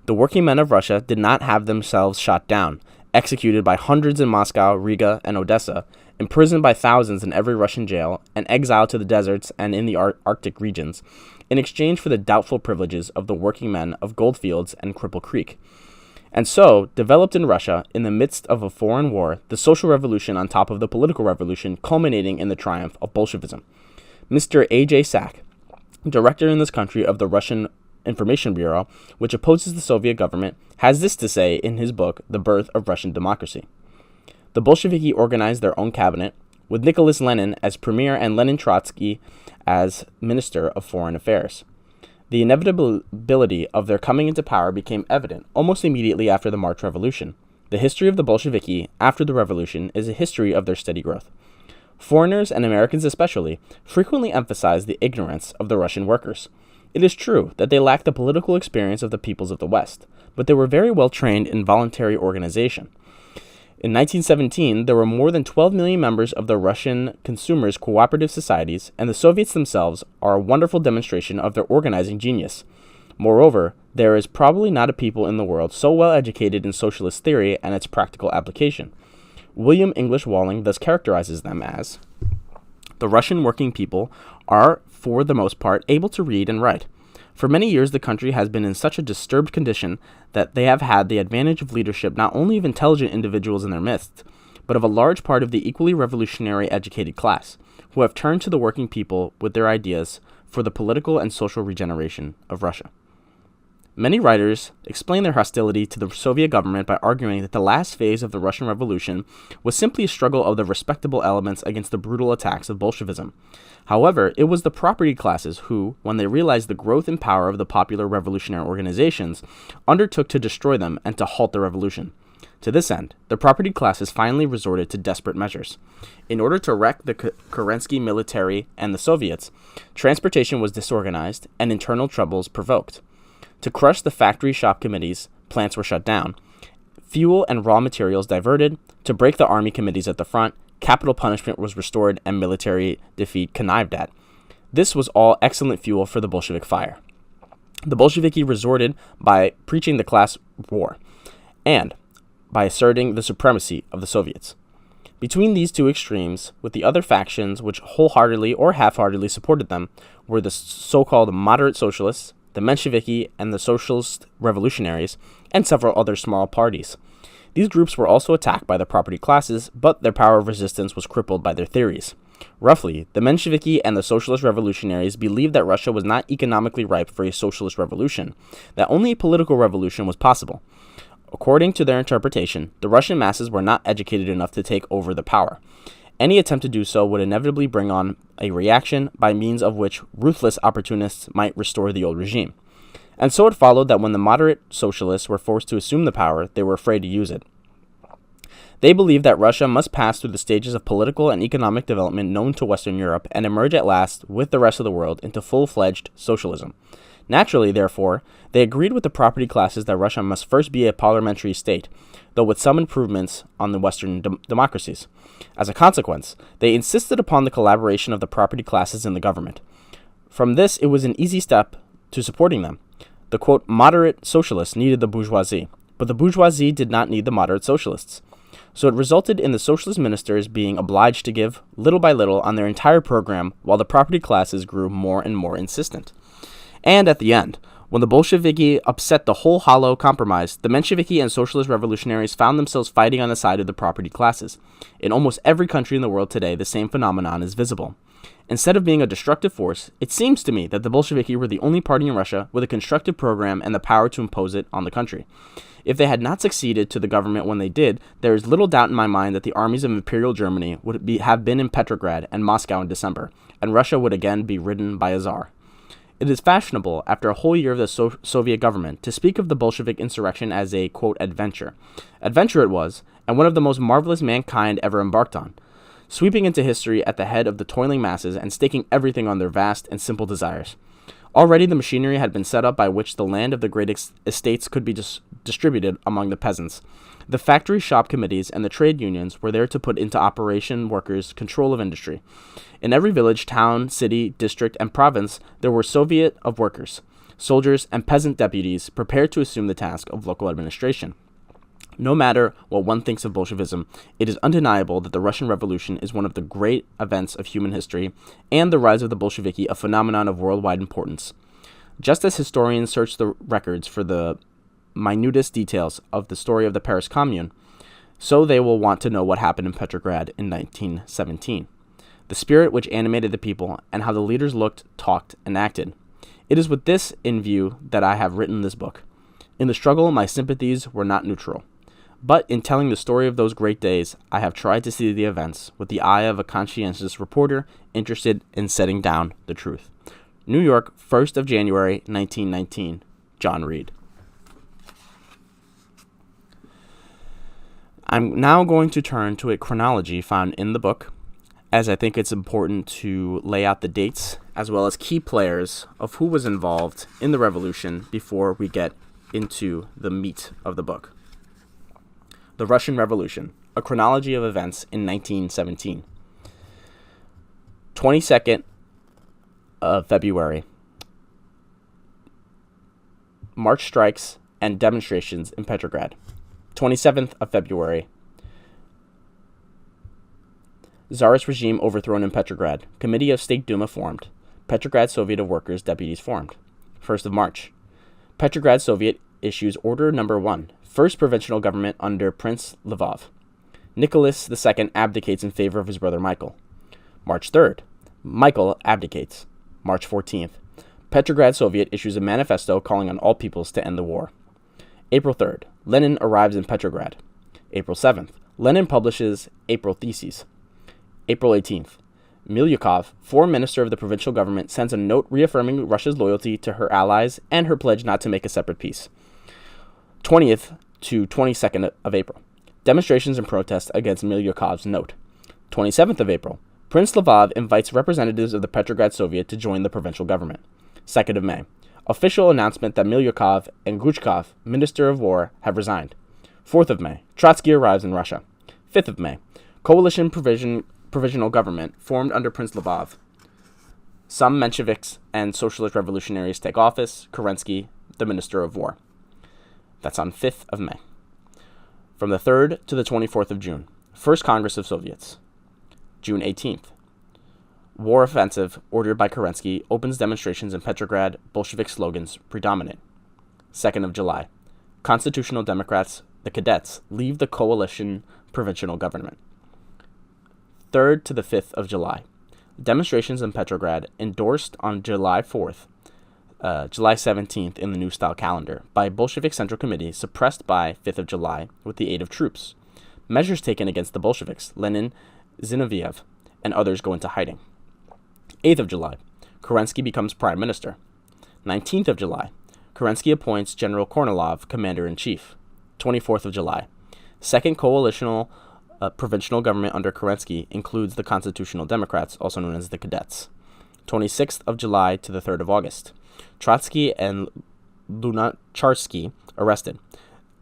The working men of Russia did not have themselves shot down, executed by hundreds in Moscow, Riga, and Odessa, imprisoned by thousands in every Russian jail, and exiled to the deserts and in the Arctic regions, in exchange for the doubtful privileges of the working men of Goldfields and Cripple Creek. And so, developed in Russia, in the midst of a foreign war, the social revolution on top of the political revolution, culminating in the triumph of Bolshevism. Mr. A.J. Sack, director in this country of the Russian Information Bureau, which opposes the Soviet government, has this to say in his book, The Birth of Russian Democracy. The Bolsheviki organized their own cabinet, with Nicholas Lenin as premier and Lenin Trotsky as Minister of Foreign Affairs. The inevitability of their coming into power became evident almost immediately after the March Revolution. The history of the Bolsheviki after the revolution is a history of their steady growth. Foreigners, and Americans especially, frequently emphasize the ignorance of the Russian workers. It is true that they lacked the political experience of the peoples of the West, but they were very well trained in voluntary organization. In 1917, there were more than 12 million members of the Russian consumers' cooperative societies, and the Soviets themselves are a wonderful demonstration of their organizing genius. Moreover, there is probably not a people in the world so well educated in socialist theory and its practical application. William English Walling thus characterizes them as, the Russian working people are, for the most part, able to read and write. For many years, the country has been in such a disturbed condition that they have had the advantage of leadership not only of intelligent individuals in their midst, but of a large part of the equally revolutionary educated class, who have turned to the working people with their ideas for the political and social regeneration of Russia. Many writers explain their hostility to the Soviet government by arguing that the last phase of the Russian Revolution was simply a struggle of the respectable elements against the brutal attacks of Bolshevism. However, it was the property classes who, when they realized the growth and power of the popular revolutionary organizations, undertook to destroy them and to halt the revolution. To this end, the property classes finally resorted to desperate measures. In order to wreck the Kerensky military and the Soviets, transportation was disorganized and internal troubles provoked. To crush the factory shop committees, plants were shut down, fuel and raw materials diverted. To break the army committees at the front, capital punishment was restored and military defeat connived at. This was all excellent fuel for the Bolshevik fire. The Bolsheviki resorted by preaching the class war and by asserting the supremacy of the Soviets. Between these two extremes, with the other factions which wholeheartedly or half-heartedly supported them, were the so-called moderate socialists, the Mensheviki, and the Socialist revolutionaries, and several other small parties. These groups were also attacked by the property classes, but their power of resistance was crippled by their theories. Roughly, the Mensheviki and the Socialist revolutionaries believed that Russia was not economically ripe for a socialist revolution, that only a political revolution was possible. According to their interpretation, the Russian masses were not educated enough to take over the power. Any attempt to do so would inevitably bring on a reaction by means of which ruthless opportunists might restore the old regime. And so it followed that when the moderate socialists were forced to assume the power, they were afraid to use it. They believed that Russia must pass through the stages of political and economic development known to Western Europe and emerge at last, with the rest of the world, into full-fledged socialism. Naturally, therefore, they agreed with the property classes that Russia must first be a parliamentary state, though with some improvements on the Western democracies. As a consequence, they insisted upon the collaboration of the property classes in the government. From this, it was an easy step to supporting them. The, quote, moderate socialists needed the bourgeoisie, but the bourgeoisie did not need the moderate socialists. So it resulted in the socialist ministers being obliged to give little by little on their entire program, while the property classes grew more and more insistent. And at the end, when the Bolsheviki upset the whole hollow compromise, the Mensheviki and socialist revolutionaries found themselves fighting on the side of the property classes. In almost every country in the world today, the same phenomenon is visible. Instead of being a destructive force, it seems to me that the Bolsheviki were the only party in Russia with a constructive program and the power to impose it on the country. If they had not succeeded to the government when they did, there is little doubt in my mind that the armies of Imperial Germany would have been in Petrograd and Moscow in December, and Russia would again be ridden by a czar. It is fashionable, after a whole year of the Soviet government, to speak of the Bolshevik insurrection as a, quote, adventure. Adventure it was, and one of the most marvelous mankind ever embarked on, sweeping into history at the head of the toiling masses and staking everything on their vast and simple desires. Already the machinery had been set up by which the land of the great estates could be distributed among the peasants. The factory shop committees and the trade unions were there to put into operation workers' control of industry. In every village, town, city, district, and province, there were Soviet of workers, soldiers, and peasant deputies prepared to assume the task of local administration. No matter what one thinks of Bolshevism, it is undeniable that the Russian Revolution is one of the great events of human history, and the rise of the Bolsheviki a phenomenon of worldwide importance. Just as historians search the records for the minutest details of the story of the Paris Commune, so they will want to know what happened in Petrograd in 1917, the spirit which animated the people, and how the leaders looked, talked, and acted. It is with this in view that I have written this book. In the struggle, my sympathies were not neutral. But in telling the story of those great days, I have tried to see the events with the eye of a conscientious reporter interested in setting down the truth. New York, 1st of January, 1919. John Reed. I'm now going to turn to a chronology found in the book, as I think it's important to lay out the dates as well as key players of who was involved in the revolution before we get into the meat of the book. The Russian Revolution, a chronology of events in 1917. 22nd of February. March strikes and demonstrations in Petrograd. 27th of February. Tsarist regime overthrown in Petrograd. Committee of State Duma formed. Petrograd Soviet of Workers deputies formed. 1st of March. Petrograd Soviet issues Order No. 1, first provincial government under Prince Lvov. Nicholas II abdicates in favor of his brother Michael. March 3rd. Michael abdicates. March 14th. Petrograd Soviet issues a manifesto calling on all peoples to end the war. April 3rd. Lenin arrives in Petrograd. April 7th. Lenin publishes April Theses. April 18th. Milyukov, foreign minister of the provincial government, sends a note reaffirming Russia's loyalty to her allies and her pledge not to make a separate peace. 20th to 22nd of April. Demonstrations and protests against Milyukov's note. 27th of April. Prince Lvov invites representatives of the Petrograd Soviet to join the provincial government. 2nd of May. Official announcement that Milyukov and Guchkov, Minister of War, have resigned. 4th of May. Trotsky arrives in Russia. 5th of May. Coalition provisional government formed under Prince Lvov. Some Mensheviks and Socialist revolutionaries take office. Kerensky, the Minister of War. That's on 5th of May. From the 3rd to the 24th of June. First Congress of Soviets. June 18th. War offensive ordered by Kerensky opens demonstrations in Petrograd. Bolshevik slogans predominate. 2nd of July. Constitutional Democrats, the Cadets, leave the coalition provisional government. 3rd to the 5th of July. Demonstrations in Petrograd endorsed on July 4th, July 17th in the New Style calendar by Bolshevik Central Committee, suppressed by 5th of July with the aid of troops. Measures taken against the Bolsheviks, Lenin, Zinoviev, and others go into hiding. 8th of July. Kerensky becomes Prime Minister. 19th of July. Kerensky appoints General Kornilov Commander-in-Chief. 24th of July. Second Coalitional provincial government under Kerensky includes the Constitutional Democrats, also known as the Cadets. 26th of July to the 3rd of August. Trotsky and Lunacharsky arrested.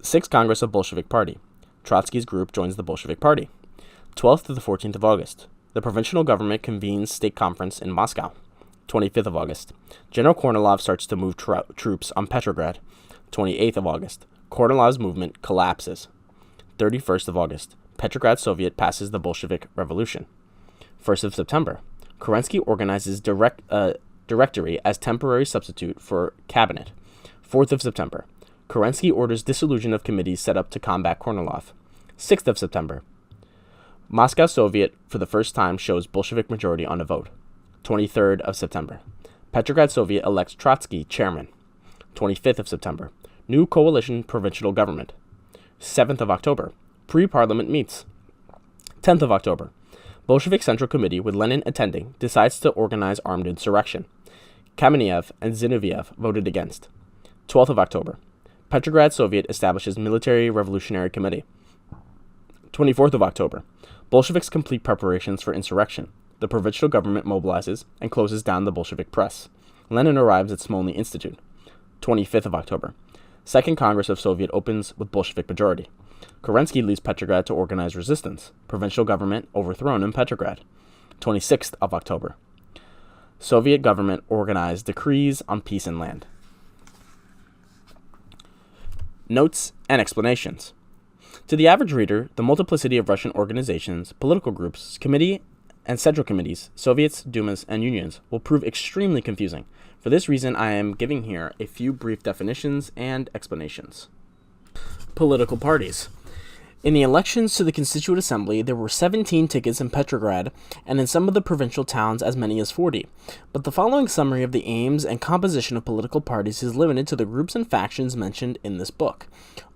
6th Congress of Bolshevik Party. Trotsky's group joins the Bolshevik Party. 12th to the 14th of August. The provincial government convenes state conference in Moscow. 25th of August. General Kornilov starts to move troops on Petrograd. 28th of August. Kornilov's movement collapses. 31st of August. Petrograd Soviet passes the Bolshevik Revolution. 1st of September. Kerensky organizes directory as temporary substitute for cabinet. 4th of September. Kerensky orders dissolution of committees set up to combat Kornilov. 6th of September. Moscow Soviet for the first time shows Bolshevik majority on a vote. 23rd of September. Petrograd Soviet elects Trotsky chairman. 25th of September. New coalition provincial government. 7th of October. Pre-parliament meets. 10th of October. Bolshevik Central Committee, with Lenin attending, decides to organize armed insurrection. Kamenev and Zinoviev voted against. 12th of October. Petrograd Soviet establishes Military Revolutionary Committee. 24th of October. Bolsheviks complete preparations for insurrection. The provincial government mobilizes and closes down the Bolshevik press. Lenin arrives at Smolny Institute. 25th of October. Second Congress of Soviet opens with Bolshevik majority. Kerensky leaves Petrograd to organize resistance. Provincial government overthrown in Petrograd. 26th of October. Soviet government organized decrees on peace and land. Notes and explanations. To the average reader, the multiplicity of Russian organizations, political groups, committee and central committees, Soviets, Dumas, and unions will prove extremely confusing. For this reason, I am giving here a few brief definitions and explanations. Political parties. In the elections to the Constituent Assembly, there were 17 tickets in Petrograd, and in some of the provincial towns as many as 40. But the following summary of the aims and composition of political parties is limited to the groups and factions mentioned in this book.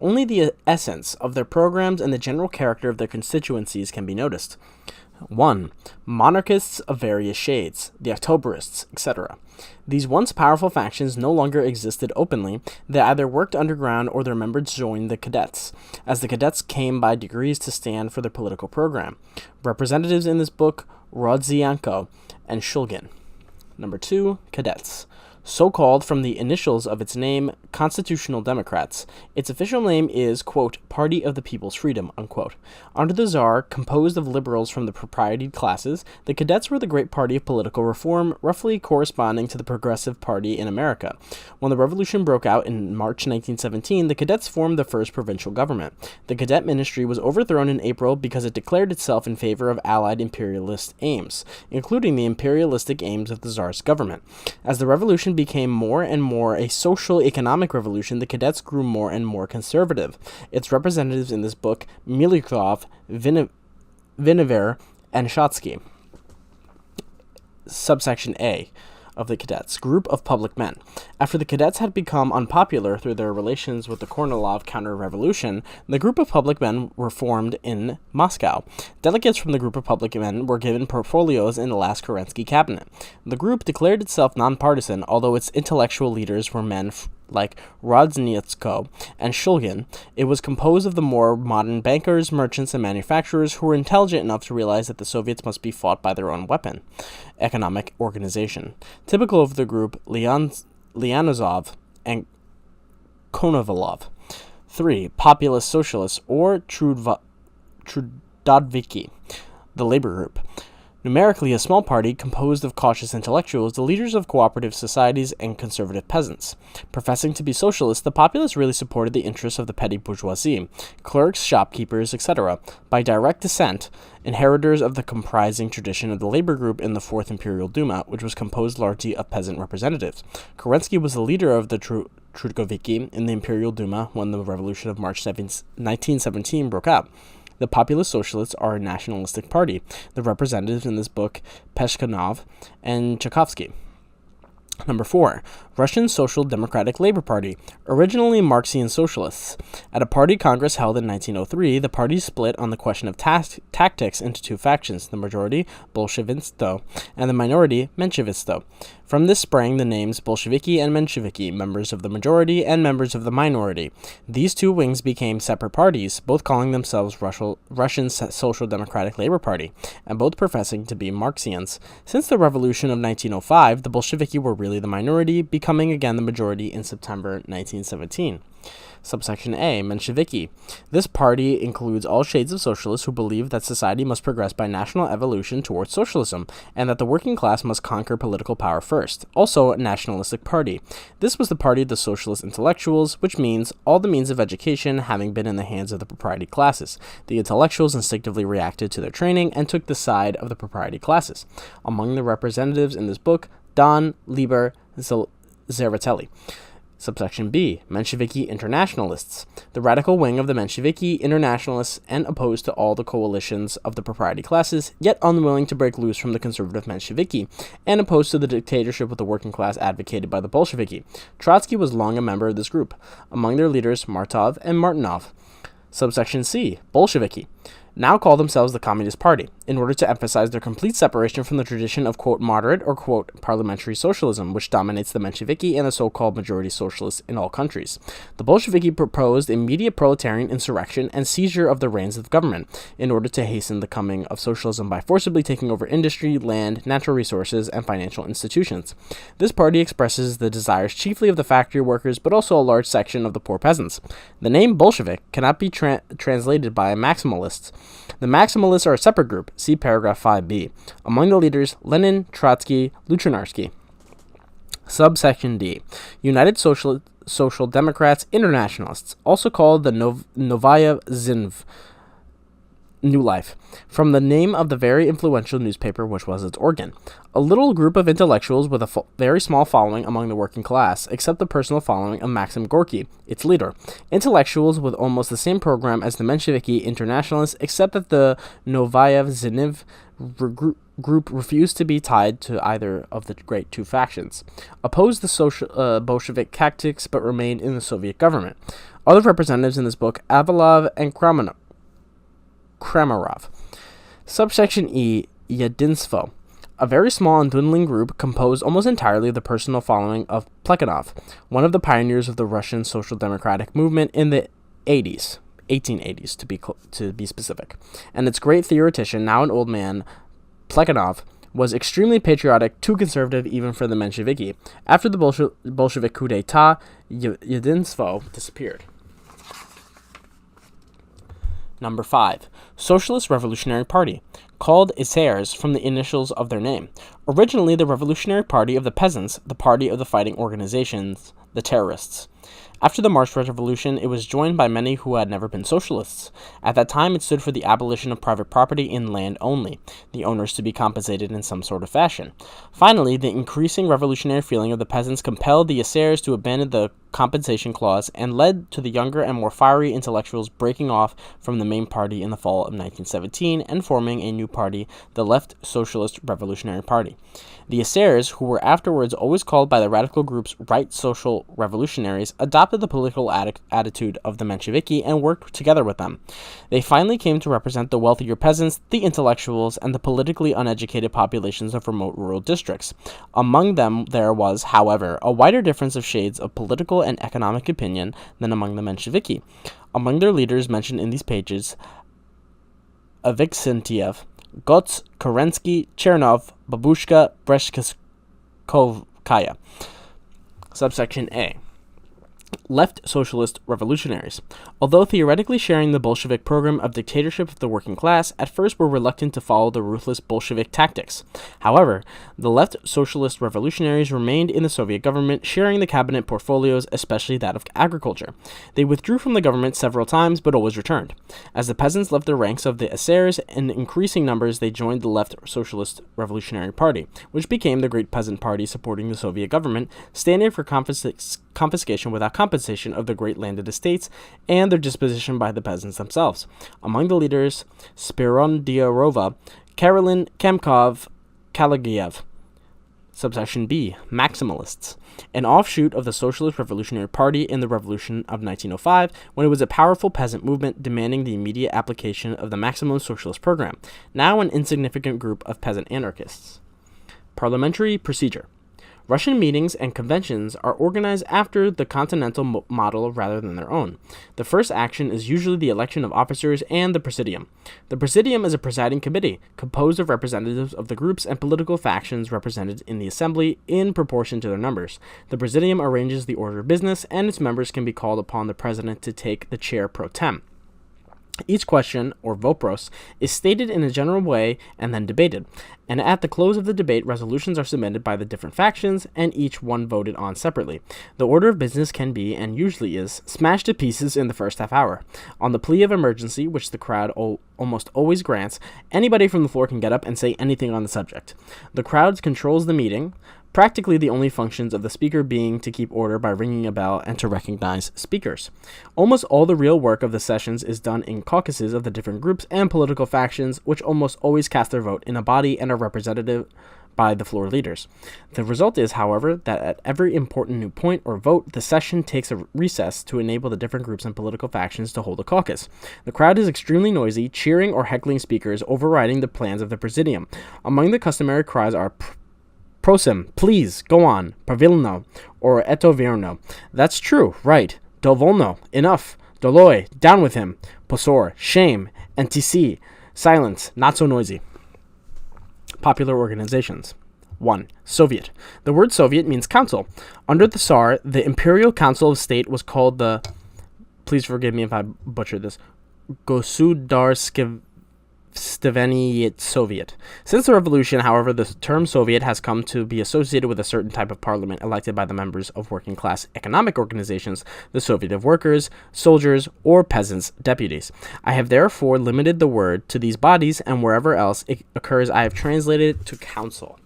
Only the essence of their programs and the general character of their constituencies can be noticed. 1. Monarchists of various shades, the Octoberists, etc. These once powerful factions no longer existed openly. They either worked underground or their members joined the Cadets, as the Cadets came by degrees to stand for their political program. Representatives in this book, Rodzianko and Shulgin. Number 2. Cadets. So-called from the initials of its name, Constitutional Democrats. Its official name is, quote, Party of the People's Freedom, unquote. Under the Tsar, composed of liberals from the proprietaried classes, the Cadets were the great party of political reform, roughly corresponding to the Progressive Party in America. When the revolution broke out in March 1917, the Cadets formed the first provincial government. The Cadet ministry was overthrown in April because it declared itself in favor of Allied imperialist aims, including the imperialistic aims of the Tsarist government. As the revolution became more and more a social economic revolution, the Cadets grew more and more conservative. Its representatives in this book, Milyukov, Viniver, and Shotsky. Subsection A of the Cadets, group of public men. After the Cadets had become unpopular through their relations with the Kornilov counter-revolution, the group of public men were formed in Moscow. Delegates from the group of public men were given portfolios in the last Kerensky cabinet. The group declared itself nonpartisan, although its intellectual leaders were men like Rodznytsko and Shulgin. It was composed of the more modern bankers, merchants, and manufacturers who were intelligent enough to realize that the Soviets must be fought by their own weapon, economic organization. Typical of the group, Lianozov and Konovalov. 3. Populist Socialists, or Trudoviki, the labor group. Numerically a small party composed of cautious intellectuals, the leaders of cooperative societies, and conservative peasants. Professing to be socialists, the populace really supported the interests of the petty bourgeoisie, clerks, shopkeepers, etc., by direct descent, inheritors of the comprising tradition of the labor group in the Fourth Imperial Duma, which was composed largely of peasant representatives. Kerensky was the leader of the Trudoviki in the Imperial Duma when the Revolution of March 1917 broke out. The Populist Socialists are a nationalistic party. The representatives in this book, Peshkanov and Tchaikovsky. Number 4, Russian Social Democratic Labor Party, originally Marxian socialists. At a party congress held in 1903, the party split on the question of tactics into two factions, the majority, Bolshevisto, and the minority, Menshevisto. From this sprang the names Bolsheviki and Mensheviki, members of the majority and members of the minority. These two wings became separate parties, both calling themselves Russian Social Democratic Labor Party, and both professing to be Marxians. Since the revolution of 1905, the Bolsheviki were really the minority, becoming again the majority in September 1917. Subsection A, Mensheviki. This party includes all shades of socialists who believe that society must progress by national evolution towards socialism, and that the working class must conquer political power first. Also a nationalistic party. This was the party of the socialist intellectuals, which means all the means of education having been in the hands of the property classes. The intellectuals instinctively reacted to their training and took the side of the property classes. Among the representatives in this book, Don Lieber Zeratelli. Subsection B, Mensheviki Internationalists. The radical wing of the Mensheviki Internationalists and opposed to all the coalitions of the property classes, yet unwilling to break loose from the conservative Mensheviki, and opposed to the dictatorship of the working class advocated by the Bolsheviki. Trotsky was long a member of this group. Among their leaders, Martov and Martinov. Subsection C, Bolsheviki. Now call themselves the Communist Party, in order to emphasize their complete separation from the tradition of, quote, moderate or, quote, parliamentary socialism, which dominates the Mensheviki and the so-called majority socialists in all countries. The Bolsheviki proposed immediate proletarian insurrection and seizure of the reins of government, in order to hasten the coming of socialism by forcibly taking over industry, land, natural resources, and financial institutions. This party expresses the desires chiefly of the factory workers, but also a large section of the poor peasants. The name Bolshevik cannot be translated by maximalists. The Maximalists are a separate group. See paragraph 5b. Among the leaders, Lenin, Trotsky, Luchinarsky. Subsection D. United Social Democrats Internationalists, also called the Novaya Zinv, New Life, from the name of the very influential newspaper which was its organ. A little group of intellectuals with a very small following among the working class, except the personal following of Maxim Gorky, its leader. Intellectuals with almost the same program as the Mensheviki Internationalists, except that the Novaya Ziniv group refused to be tied to either of the great two factions, opposed the Bolshevik tactics, but remained in the Soviet government. Other representatives in this book, Avalov and Kramarov. Subsection E, Yedinstvo. A very small and dwindling group composed almost entirely of the personal following of Plekhanov, one of the pioneers of the Russian Social Democratic movement in the 1880s to be specific. And its great theoretician, now an old man, Plekhanov, was extremely patriotic, too conservative even for the Mensheviki. After the Bolshevik coup d'etat, Yedinstvo disappeared. Number 5. Socialist Revolutionary Party, called Essaires from the initials of their name. Originally the Revolutionary Party of the Peasants, the party of the fighting organizations, the Terrorists. After the March Revolution, it was joined by many who had never been socialists. At that time, it stood for the abolition of private property in land only, the owners to be compensated in some sort of fashion. Finally, the increasing revolutionary feeling of the peasants compelled the Essaires to abandon the compensation clause and led to the younger and more fiery intellectuals breaking off from the main party in the fall of 1917 and forming a new party, the Left Socialist Revolutionary Party. The Essaires, who were afterwards always called by the radical groups Right Social Revolutionaries, adopted the political attitude of the Mensheviki and worked together with them. They finally came to represent the wealthier peasants, the intellectuals, and the politically uneducated populations of remote rural districts. Among them there was, however, a wider difference of shades of political and economic opinion than among the Mensheviki. Among their leaders mentioned in these pages, Avksentiev, Gotz, Kerensky, Chernov, Babushka, Breshkovskaya. Subsection A. Left Socialist Revolutionaries. Although theoretically sharing the Bolshevik program of dictatorship of the working class, at first were reluctant to follow the ruthless Bolshevik tactics. However, the Left Socialist Revolutionaries remained in the Soviet government, sharing the cabinet portfolios, especially that of agriculture. They withdrew from the government several times, but always returned. As the peasants left the ranks of the Essaires, in increasing numbers they joined the Left Socialist Revolutionary Party, which became the great peasant party supporting the Soviet government, standing for confiscation without compensation of the great landed estates and their disposition by the peasants themselves. Among the leaders, Spiron Diarova, Karolin Kemkov, Kalagiev. Subsection B, Maximalists, an offshoot of the Socialist Revolutionary Party in the Revolution of 1905, when it was a powerful peasant movement demanding the immediate application of the maximum socialist program, now an insignificant group of peasant anarchists. Parliamentary procedure. Russian meetings and conventions are organized after the continental model rather than their own. The first action is usually the election of officers and the presidium. The presidium is a presiding committee composed of representatives of the groups and political factions represented in the assembly in proportion to their numbers. The presidium arranges the order of business, and its members can be called upon the president to take the chair pro tem. Each question, or vopros, is stated in a general way and then debated, and at the close of the debate, resolutions are submitted by the different factions, and each one voted on separately. The order of business can be, and usually is, smashed to pieces in the first half hour. On the plea of emergency, which the crowd almost always grants, anybody from the floor can get up and say anything on the subject. The crowd controls the meeting, practically the only functions of the speaker being to keep order by ringing a bell and to recognize speakers. Almost all the real work of the sessions is done in caucuses of the different groups and political factions, which almost always cast their vote in a body and are represented by the floor leaders. The result is, however, that at every important new point or vote, the session takes a recess to enable the different groups and political factions to hold a caucus. The crowd is extremely noisy, cheering or heckling speakers, overriding the plans of the presidium. Among the customary cries are Prosim, please, go on, pravilno, or eto verno. That's true, right. Dovolno, enough. Doloi, down with him. Posor, shame. And tc, silence, not so noisy. Popular organizations. 1. Soviet. The word Soviet means council. Under the Tsar, the Imperial Council of State was called the, please forgive me if I butcher this, Gosudarskiv Soviet. Since the revolution, however, the term Soviet has come to be associated with a certain type of parliament elected by the members of working class economic organizations, the Soviet of workers, soldiers, or peasants' deputies. I have therefore limited the word to these bodies, and wherever else it occurs, I have translated it to council.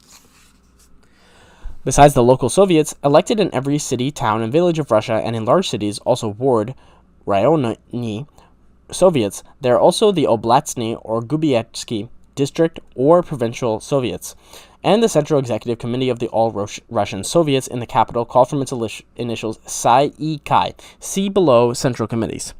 Besides the local Soviets, elected in every city, town, and village of Russia, and in large cities, also ward, rayonni, Soviets, there are also the Oblastny or Gubietsky district or provincial Soviets, and the Central Executive Committee of the All-Russian Soviets in the capital, called from its initials Sai-Kai. See below Central Committees.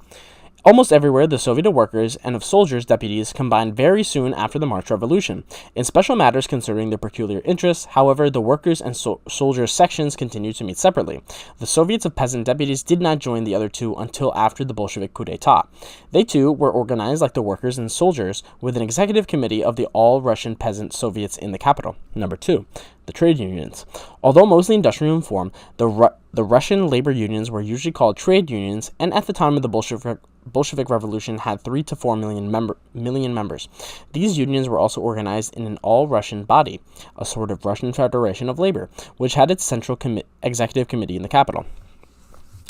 Almost everywhere, the Soviet of workers and of soldiers' deputies combined very soon after the March Revolution. In special matters concerning their peculiar interests, however, the workers and soldiers' sections continued to meet separately. The Soviets of peasant deputies did not join the other two until after the Bolshevik coup d'etat. They too were organized like the workers and soldiers, with an executive committee of the All-Russian Peasant Soviets in the capital. Number 2. The trade unions. Although mostly industrial in form, the Russian labor unions were usually called trade unions, and at the time of the Bolshevik Revolution had 3 to 4 million members. These unions were also organized in an all-Russian body, a sort of Russian Federation of Labor, which had its central executive committee in the capital.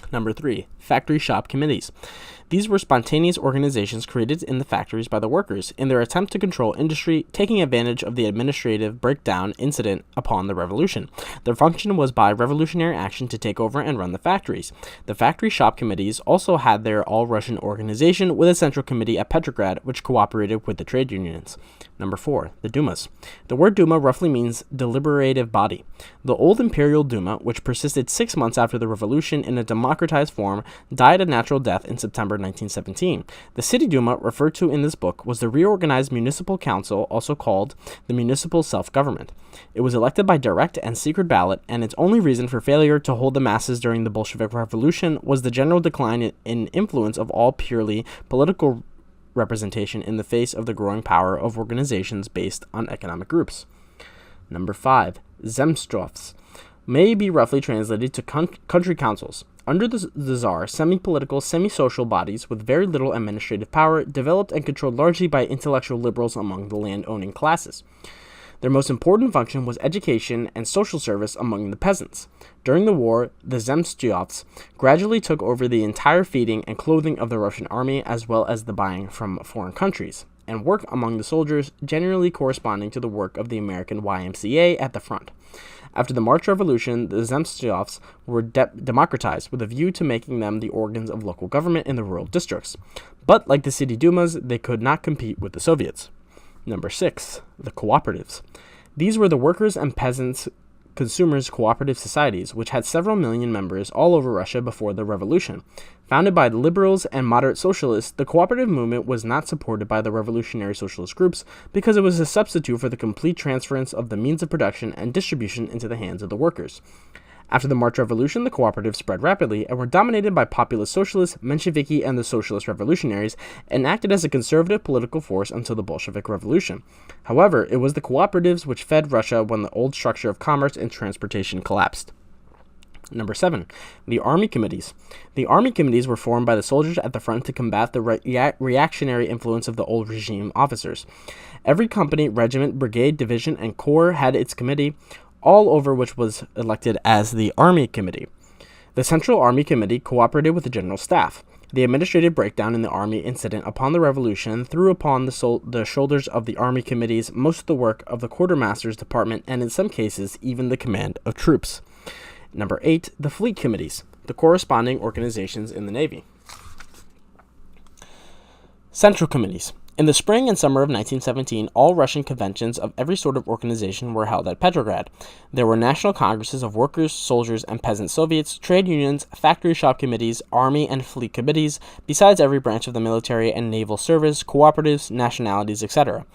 Number 3. Factory shop committees. These were spontaneous organizations created in the factories by the workers in their attempt to control industry, taking advantage of the administrative breakdown incident upon the revolution. Their function was by revolutionary action to take over and run the factories. The factory shop committees also had their all-Russian organization with a central committee at Petrograd, which cooperated with the trade unions. Number 4. The Dumas. The word Duma roughly means deliberative body. The old Imperial Duma, which persisted 6 months after the revolution in a democratized form, died a natural death in September 1917. The City Duma, referred to in this book, was the reorganized municipal council, also called the municipal self-government. It was elected by direct and secret ballot, and its only reason for failure to hold the masses during the Bolshevik Revolution was the general decline in influence of all purely political representation in the face of the growing power of organizations based on economic groups. Number 5. Zemstvos may be roughly translated to country councils. Under the Tsar, semi-political, semi-social bodies with very little administrative power, developed and controlled largely by intellectual liberals among the land-owning classes. Their most important function was education and social service among the peasants. During the war, the Zemstvos gradually took over the entire feeding and clothing of the Russian army, as well as the buying from foreign countries, and work among the soldiers, generally corresponding to the work of the American YMCA at the front. After the March Revolution, the Zemstvos were democratized with a view to making them the organs of local government in the rural districts. But, like the city dumas, they could not compete with the Soviets. Number 6. The cooperatives. These were the workers and peasants consumers' cooperative societies, which had several million members all over Russia before the revolution. Founded by the liberals and moderate socialists, the cooperative movement was not supported by the revolutionary socialist groups because it was a substitute for the complete transference of the means of production and distribution into the hands of the workers. After the March Revolution, the cooperatives spread rapidly and were dominated by populist socialists, Mensheviki, and the Socialist revolutionaries, and acted as a conservative political force until the Bolshevik Revolution. However, it was the cooperatives which fed Russia when the old structure of commerce and transportation collapsed. Number 7. The Army Committees. The Army Committees were formed by the soldiers at the front to combat the reactionary influence of the old regime officers. Every company, regiment, brigade, division, and corps had its committee, all over which was elected as the Army Committee. The Central Army Committee cooperated with the General Staff. The administrative breakdown in the Army incident upon the Revolution threw upon the shoulders of the Army Committees most of the work of the Quartermaster's Department and in some cases even the command of troops. Number 8. The Fleet Committees, the corresponding organizations in the Navy. Central Committees. In the spring and summer of 1917, all Russian conventions of every sort of organization were held at Petrograd. There were national congresses of workers, soldiers, and peasant soviets, trade unions, factory shop committees, army and fleet committees, besides every branch of the military and naval service, cooperatives, nationalities, etc.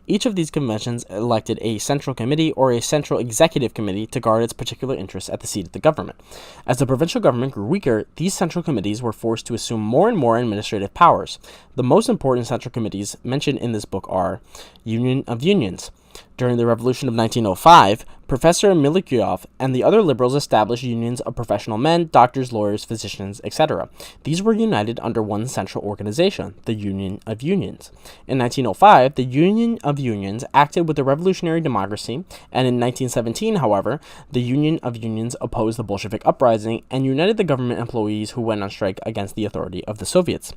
Each of these conventions elected a central committee or a central executive committee to guard its particular interests at the seat of the government. As the provincial government grew weaker, these central committees were forced to assume more and more administrative powers. The most important central committees mentioned in this book are Union of Unions. During the Revolution of 1905, Professor Milyukov and the other liberals established unions of professional men, doctors, lawyers, physicians, etc. These were united under one central organization, the Union of Unions. In 1905, the Union of Unions acted with the revolutionary democracy, and in 1917, however, the Union of Unions opposed the Bolshevik uprising and united the government employees who went on strike against the authority of the Soviets.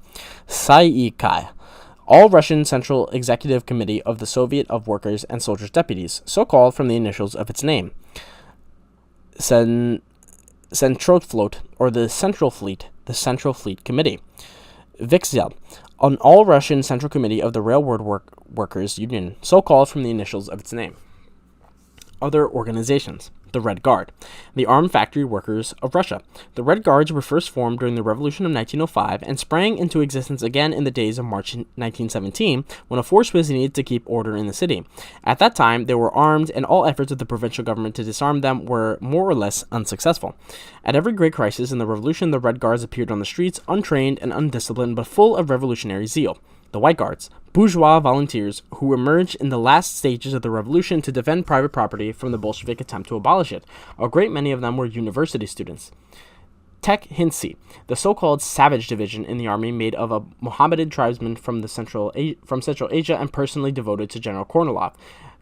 Sai-Kai. All-Russian Central Executive Committee of the Soviet of Workers' and Soldiers' Deputies, so called from the initials of its name. Centroflot, or the Central Fleet, the Central Fleet Committee. Vikzel, an All-Russian Central Committee of the Railroad Workers' Union, so called from the initials of its name. Other organizations. The Red Guard, the armed factory workers of Russia. The Red Guards were first formed during the Revolution of 1905 and sprang into existence again in the days of March 1917 when a force was needed to keep order in the city. At that time, they were armed and all efforts of the provincial government to disarm them were more or less unsuccessful. At every great crisis in the Revolution, the Red Guards appeared on the streets, untrained and undisciplined but full of revolutionary zeal. The White Guards, bourgeois volunteers who emerged in the last stages of the revolution to defend private property from the Bolshevik attempt to abolish it. A great many of them were university students. Tek Hinsi, the so-called Savage Division in the army made of a Mohammedan tribesman from Central Asia and personally devoted to General Kornilov.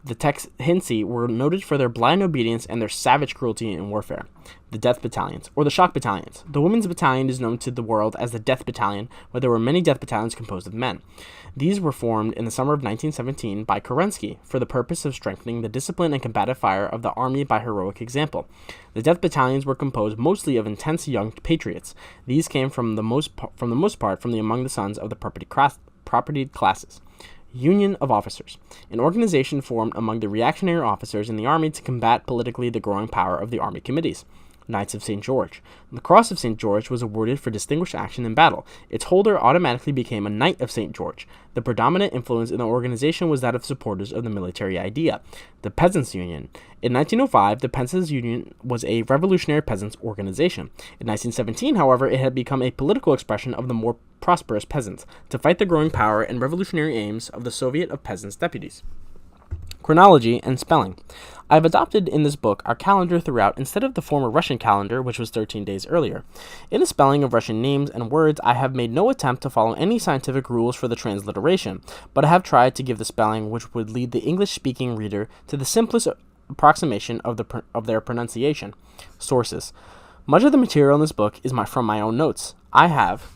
The Tek Hinsi were noted for their blind obedience and their savage cruelty in warfare. The Death Battalions, or the Shock Battalions. The Women's Battalion is known to the world as the Death Battalion, but there were many Death Battalions composed of men. These were formed in the summer of 1917 by Kerensky for the purpose of strengthening the discipline and combative fire of the army by heroic example. The Death Battalions were composed mostly of intense young patriots. These came from the most part from among the sons of the propertied classes. Union of Officers, an organization formed among the reactionary officers in the army to combat politically the growing power of the army committees. Knights of St. George. The Cross of St. George was awarded for distinguished action in battle. Its holder automatically became a Knight of St. George. The predominant influence in the organization was that of supporters of the military idea. The Peasants' Union. In 1905, the Peasants' Union was a revolutionary peasants' organization. In 1917, however, it had become a political expression of the more prosperous peasants to fight the growing power and revolutionary aims of the Soviet of Peasants' Deputies. Chronology and spelling. I have adopted in this book our calendar throughout instead of the former Russian calendar, which was 13 days earlier. In the spelling of Russian names and words, I have made no attempt to follow any scientific rules for the transliteration, but I have tried to give the spelling which would lead the English-speaking reader to the simplest approximation of their pronunciation. Sources. Much of the material in this book is from my own notes. I have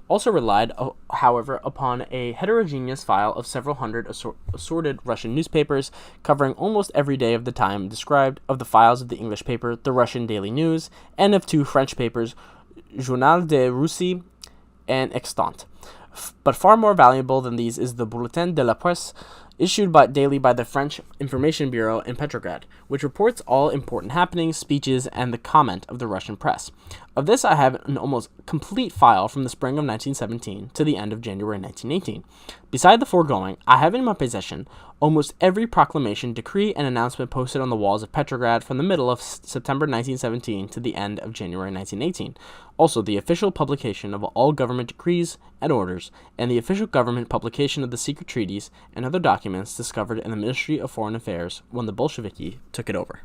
also relied, however, upon a heterogeneous file of several hundred assorted Russian newspapers covering almost every day of the time described, of the files of the English paper, the Russian Daily News, and of 2 French papers, Journal de Russie and Extant. But far more valuable than these is the Bulletin de la Presse issued daily by the French Information Bureau in Petrograd, which reports all important happenings, speeches, and the comment of the Russian press. Of this, I have an almost complete file from the spring of 1917 to the end of January 1918. Beside the foregoing, I have in my possession almost every proclamation, decree, and announcement posted on the walls of Petrograd from the middle of September 1917 to the end of January 1918. Also, the official publication of all government decrees and orders, and the official government publication of the secret treaties and other documents discovered in the Ministry of Foreign Affairs when the Bolsheviki took it over.